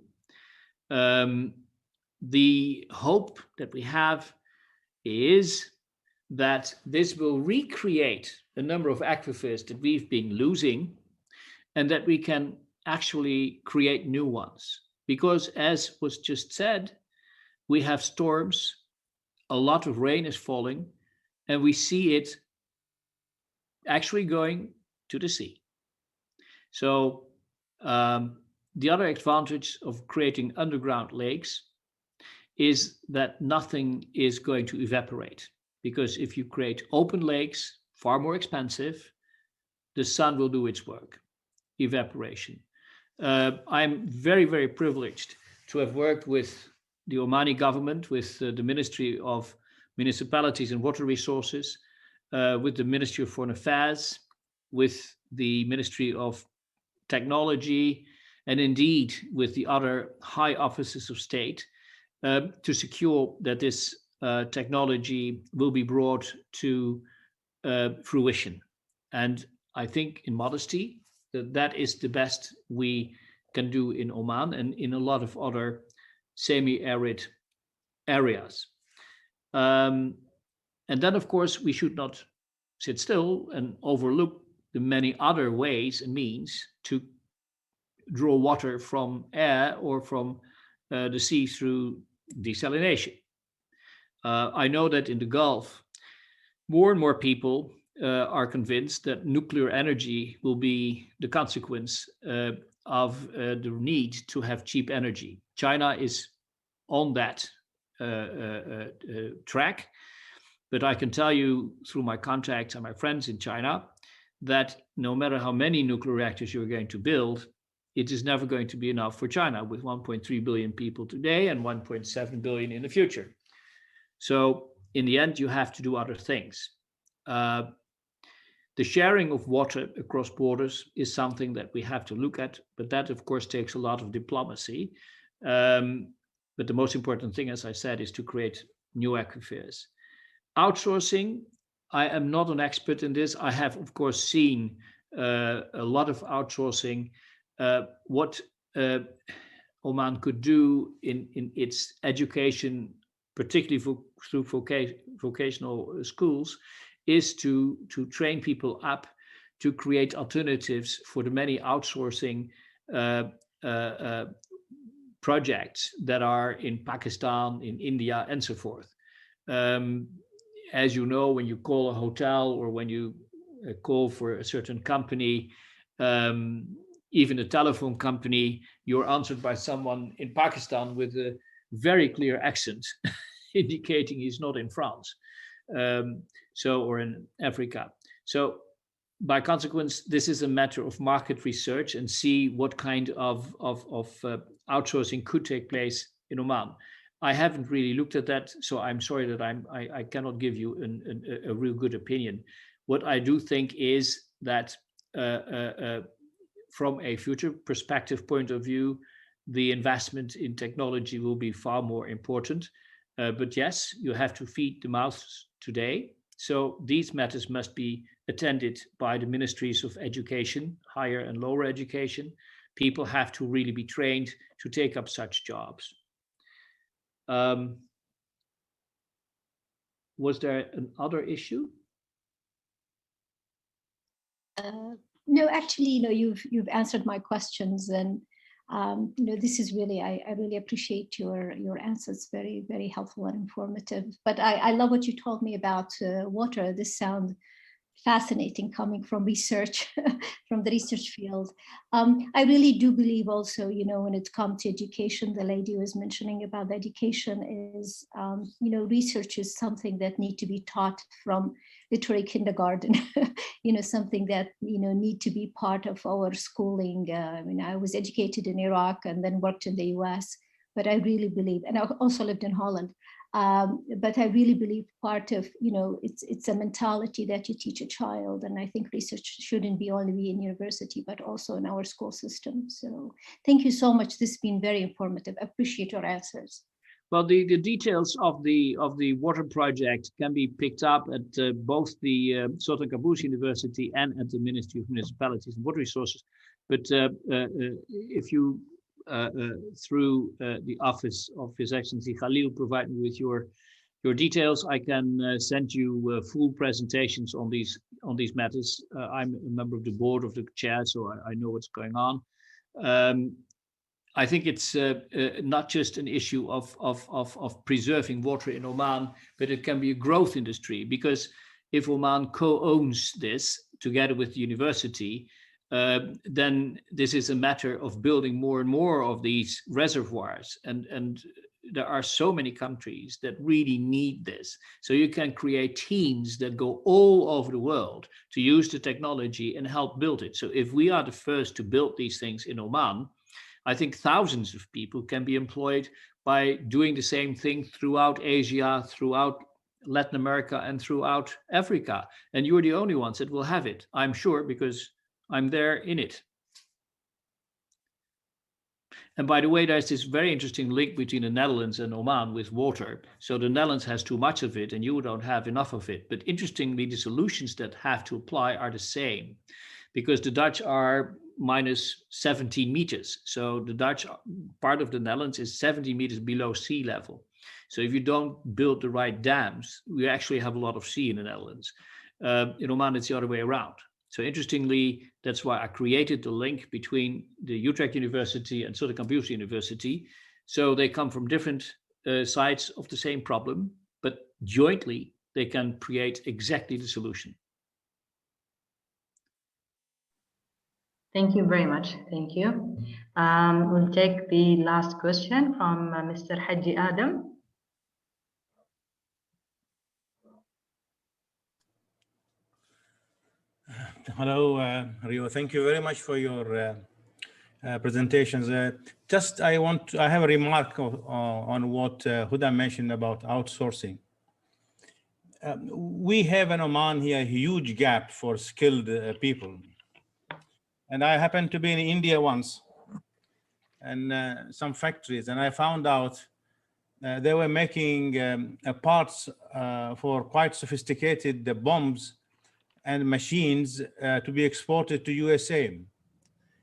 The hope that we have is that this will recreate a number of aquifers that we've been losing, and that we can actually create new ones. Because as was just said, we have storms, a lot of rain is falling, and we see it actually going to the sea. So the other advantage of creating underground lakes is that nothing is going to evaporate. Because if you create open lakes, far more expensive, the sun will do its work, evaporation. I'm very, very privileged to have worked with the Omani government, with the Ministry of Municipalities and Water Resources, with the Ministry of Foreign Affairs, with the Ministry of Technology, and indeed with the other high offices of state to secure that this technology will be brought to fruition. And I think in modesty, that is the best we can do in Oman and in a lot of other semi-arid areas. And then, of course, we should not sit still and overlook the many other ways and means to draw water from air or from the sea through desalination. I know that in the Gulf, more and more people are convinced that nuclear energy will be the consequence of the need to have cheap energy. China is on that track, but I can tell you through my contacts and my friends in China that no matter how many nuclear reactors you're going to build, it is never going to be enough for China with 1.3 billion people today and 1.7 billion in the future. So in the end, you have to do other things. The sharing of water across borders is something that we have to look at, but that of course takes a lot of diplomacy. But the most important thing, as I said, is to create new aquifers. Outsourcing, I am not an expert in this. I have of course seen a lot of outsourcing. What Oman could do in its education, particularly through vocational schools, is to train people up to create alternatives for the many outsourcing projects that are in Pakistan, in India, and so forth. As you know, when you call a hotel or when you call for a certain company, even a telephone company, you're answered by someone in Pakistan with a very clear accent, indicating he's not in France, or in Africa. So by consequence, this is a matter of market research and see what kind of outsourcing could take place in Oman. I haven't really looked at that, so I'm sorry that I cannot give you a real good opinion. What I do think is that from a future perspective point of view, the investment in technology will be far more important. But yes, you have to feed the mouths today. So these matters must be attended by the ministries of education, higher and lower education. People have to really be trained to take up such jobs. Was there another issue? No, actually, you've answered my questions, and this is really, I really appreciate your answers. Very, very helpful and informative. But I love what you told me about water. This sounds fascinating, coming from research, from the research field. I really do believe also, when it comes to education, the lady was mentioning about the education is, research is something that need to be taught from literary kindergarten, something that, need to be part of our schooling. I was educated in Iraq and then worked in the US, but I really believe, and I also lived in Holland. But I really believe part of, it's a mentality that you teach a child. And I think research shouldn't be only in university, but also in our school system. So thank you so much. This has been very informative. I appreciate your answers. Well, the details of the water project can be picked up at both the Sultan Qaboos University and at the Ministry of Municipalities and Water Resources. But if you through the office of His Excellency Khalil provide me with your details, I can send you full presentations on these matters. I'm a member of the board of the chair, so I know what's going on. I think it's not just an issue of preserving water in Oman, but it can be a growth industry, because if Oman co-owns this together with the university, then this is a matter of building more and more of these reservoirs. And there are so many countries that really need this. So you can create teams that go all over the world to use the technology and help build it. So if we are the first to build these things in Oman, I think thousands of people can be employed by doing the same thing throughout Asia, throughout Latin America, and throughout Africa. And you're the only ones that will have it, I'm sure, because I'm there in it. And by the way, there's this very interesting link between the Netherlands and Oman with water. So the Netherlands has too much of it and you don't have enough of it. But interestingly, the solutions that have to apply are the same, because the Dutch are minus 17 meters. So the Dutch part of the Netherlands is 70 meters below sea level. So if you don't build the right dams, we actually have a lot of sea in the Netherlands. In Oman, it's the other way around. So interestingly, that's why I created the link between the Utrecht University and Sultan Qaboos University. So they come from different sides of the same problem, but jointly they can create exactly the solution. Thank you very much. Thank you. We'll take the last question from Mr. Haji Adam. Hello, Rio. Thank you very much for your presentations. I have a remark on what Huda mentioned about outsourcing. We have in Oman here a huge gap for skilled people. And I happened to be in India once, and some factories, and I found out they were making parts for quite sophisticated bombs and machines to be exported to USA.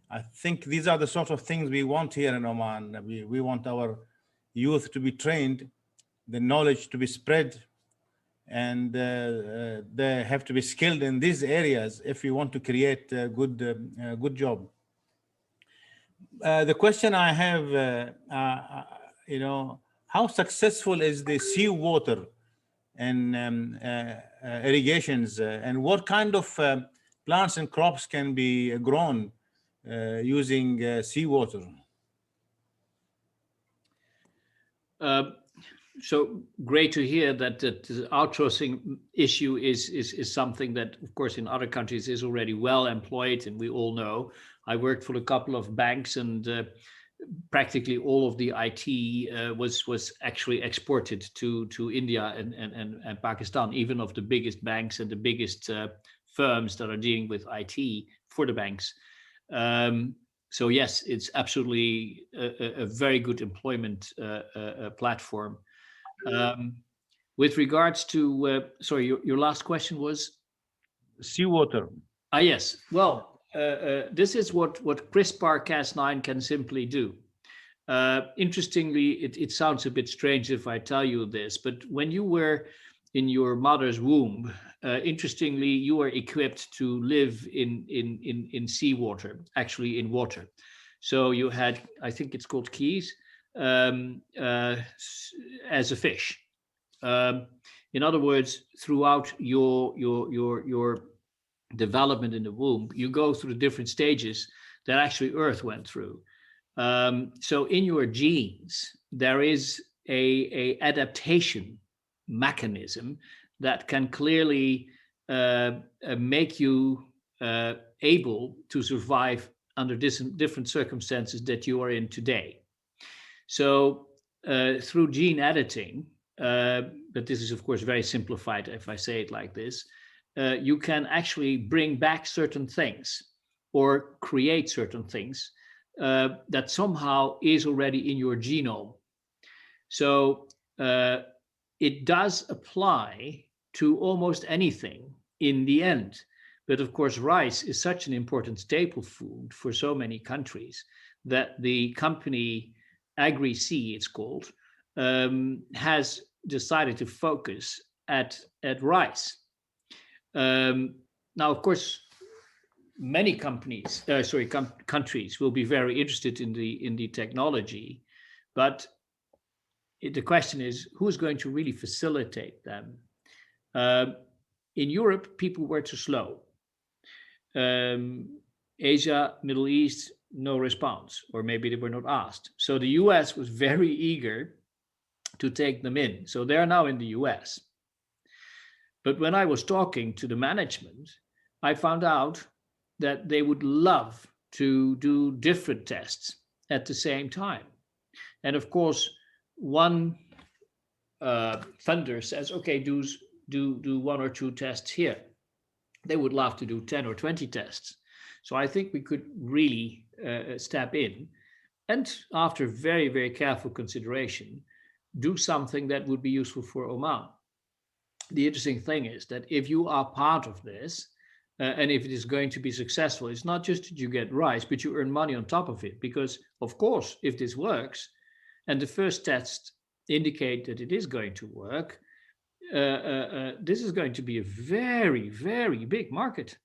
I think these are the sort of things we want here in Oman. We want our youth to be trained, the knowledge to be spread, and they have to be skilled in these areas if we want to create a good job. The question I have, how successful is the seawater and irrigations, and what kind of plants and crops can be grown using seawater? so great to hear that the outsourcing issue is something that, of course, in other countries is already well employed, and we all know. I worked for a couple of banks, and practically all of the IT was actually exported to India and Pakistan, even of the biggest banks and the biggest firms that are dealing with IT for the banks. So yes, it's absolutely a very good employment platform. With regards to, sorry, your last question was? Seawater. Yes. Well, this is what CRISPR-Cas9 can simply do. Interestingly, it sounds a bit strange if I tell you this, but when you were in your mother's womb, interestingly, you were equipped to live in seawater, actually in water. So you had, I think it's called keys, as a fish. In other words, throughout your development in the womb, you go through the different stages that actually Earth went through. So in your genes, there is a adaptation mechanism that can clearly make you able to survive under different circumstances that you are in today. So through gene editing, but this is of course very simplified if I say it like this, you can actually bring back certain things or create certain things that somehow is already in your genome. So it does apply to almost anything in the end. But of course, rice is such an important staple food for so many countries that the company Agri-C, it's called, has decided to focus at rice. Now, of course, many countries will be very interested in the technology, but the question is, who's going to really facilitate them? In Europe, people were too slow. Asia, Middle East, no response, or maybe they were not asked. So the US was very eager to take them in. So they're now in the US. But when I was talking to the management, I found out that they would love to do different tests at the same time. And of course, one funder says, okay, do 1 or 2 tests here. They would love to do 10 or 20 tests. So I think we could really step in and, after very, very careful consideration, do something that would be useful for Oman. The interesting thing is that if you are part of this, and if it is going to be successful, it's not just that you get rice, but you earn money on top of it. Because, of course, if this works, and the first tests indicate that it is going to work, this is going to be a very, very big market.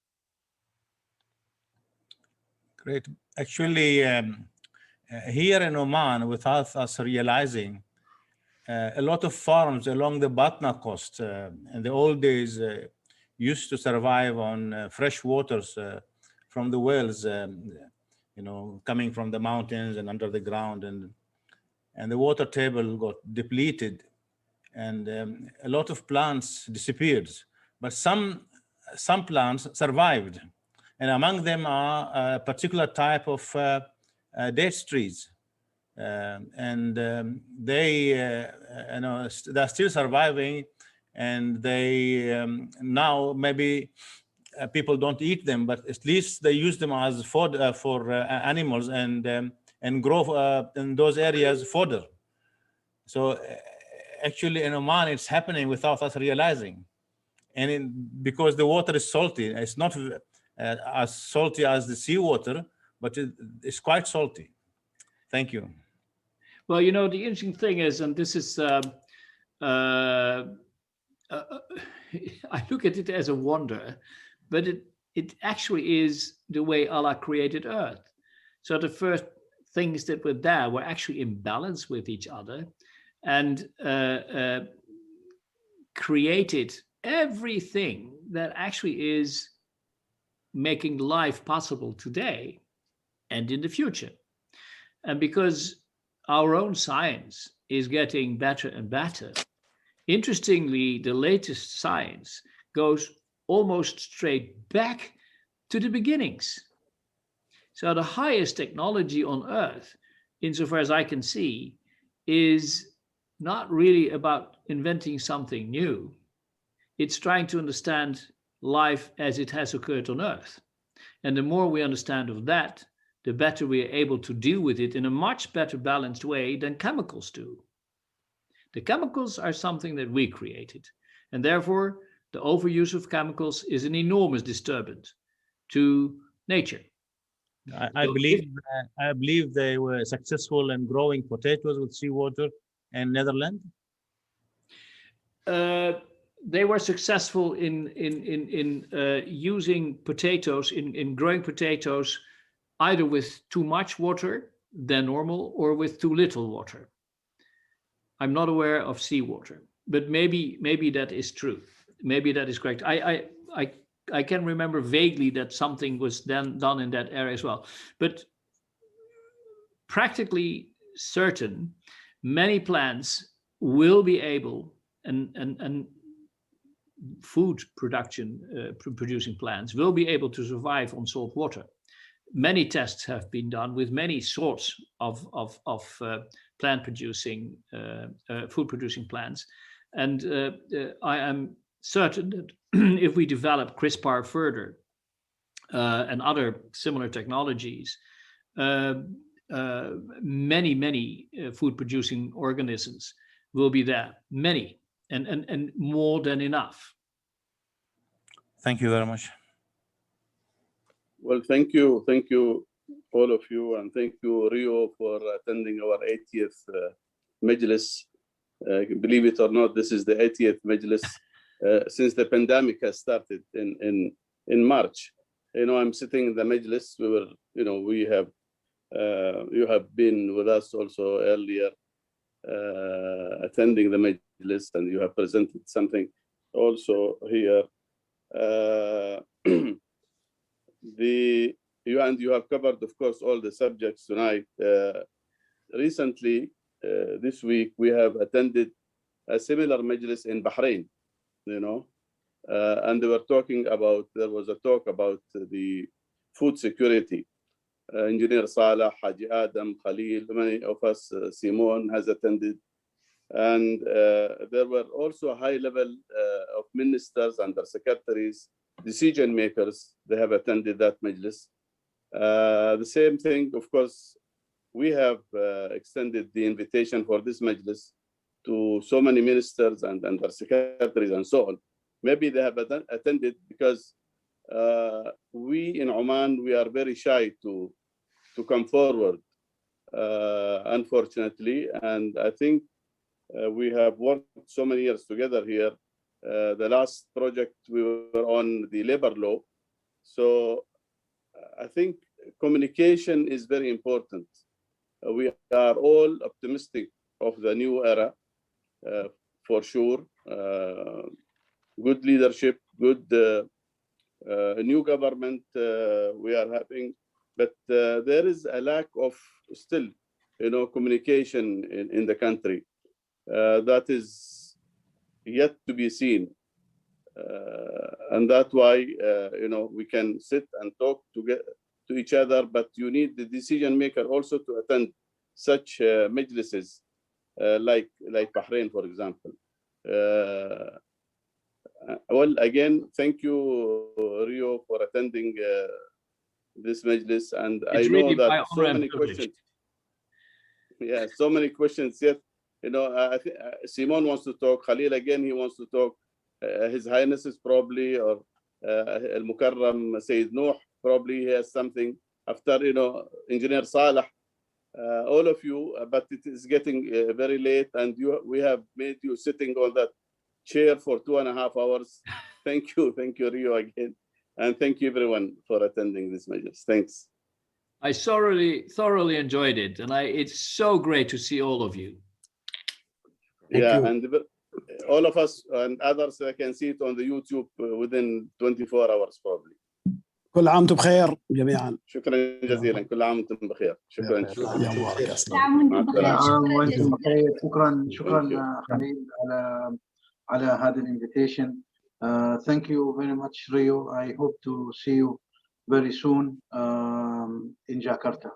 Great. Actually, here in Oman, without us realizing, a lot of farms along the Batna coast in the old days used to survive on fresh waters from the wells, coming from the mountains and under the ground, and the water table got depleted, and a lot of plants disappeared. But some plants survived, and among them are a particular type of dates trees. They're still surviving, and they now maybe people don't eat them, but at least they use them as food for animals and grow in those areas fodder. So actually in Oman it's happening without us realizing, and because the water is salty, it's not as salty as the seawater, but it's quite salty. Thank you. Well, the interesting thing is, and this is, I look at it as a wonder, but it actually is the way Allah created Earth. So the first things that were there were actually in balance with each other, and created everything that actually is making life possible today and in the future. And because our own science is getting better and better. Interestingly, the latest science goes almost straight back to the beginnings. So the highest technology on Earth, insofar as I can see, is not really about inventing something new. It's trying to understand life as it has occurred on Earth. And the more we understand of that, the better we are able to deal with it in a much better balanced way than chemicals do. The chemicals are something that we created, and therefore the overuse of chemicals is an enormous disturbance to nature. I believe they were successful in growing potatoes with seawater in Netherlands. They were successful in using potatoes, in growing potatoes, either with too much water than normal or with too little water. I'm not aware of seawater, but maybe that is true. Maybe that is correct. I can remember vaguely that something was then done in that area as well. But practically certain, many plants will be able, and food production producing plants will be able to survive on salt water. Many tests have been done with many sorts of plant producing, food producing plants. And I am certain that if we develop CRISPR further and other similar technologies, many food producing organisms will be there, many, and more than enough. Thank you very much. Well, thank you, all of you, and thank you, Rio, for attending our 80th Majlis. Believe it or not, this is the 80th Majlis since the pandemic has started in March. I'm sitting in the Majlis. We have, you have been with us also earlier, attending the Majlis, and you have presented something also here. You have covered, of course, all the subjects tonight. Recently, this week, we have attended a similar Majlis in Bahrain, and they were talking about, there was a talk about the food security. Engineer Salah, Haji Adam, Khalil, many of us, Simon has attended. And there were also a high level of ministers, undersecretaries, decision makers. They have attended that Majlis. The same thing, of course, we have extended the invitation for this Majlis to so many ministers and undersecretaries and so on. Maybe they have attended because we in Oman, we are very shy to come forward, unfortunately. And I think we have worked so many years together here. The last project we were on the labor law. So I think communication is very important. We are all optimistic of the new era, for sure. Good leadership, good new government we are having, but there is a lack of still, communication in the country. That is yet to be seen. And that's why, we can sit and talk to each other, but you need the decision maker also to attend such majlises like Bahrain, for example. Well, again, thank you, Rio, for attending this Majlis. And I know that so many questions. Yeah, so many questions yet. I think Simon wants to talk. Khalil, again, he wants to talk. His Highness is probably, or Al-Mukarram Sayyid Nuh, probably he has something. After, Engineer Salah, all of you, but it is getting very late, and we have made you sitting on that chair for 2.5 hours. Thank you, Rio, again. And thank you, everyone, for attending this Majlis. Thanks. I thoroughly enjoyed it, and it's so great to see all of you. Thank you. And all of us and others can see it on the YouTube within 24 hours, probably. كل عام وانتم بخير جميعا. شكرا جزيلا، كل عام وانتم بخير. شكرا. يا مبارك أصلا. وانتم بخير. شكرا خليل على هذا الانفيتيشن. Thank you very much, Rio. I hope to see you very soon in Jakarta.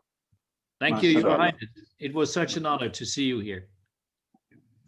Thank you, Your Highness. It was such an honor to see you here.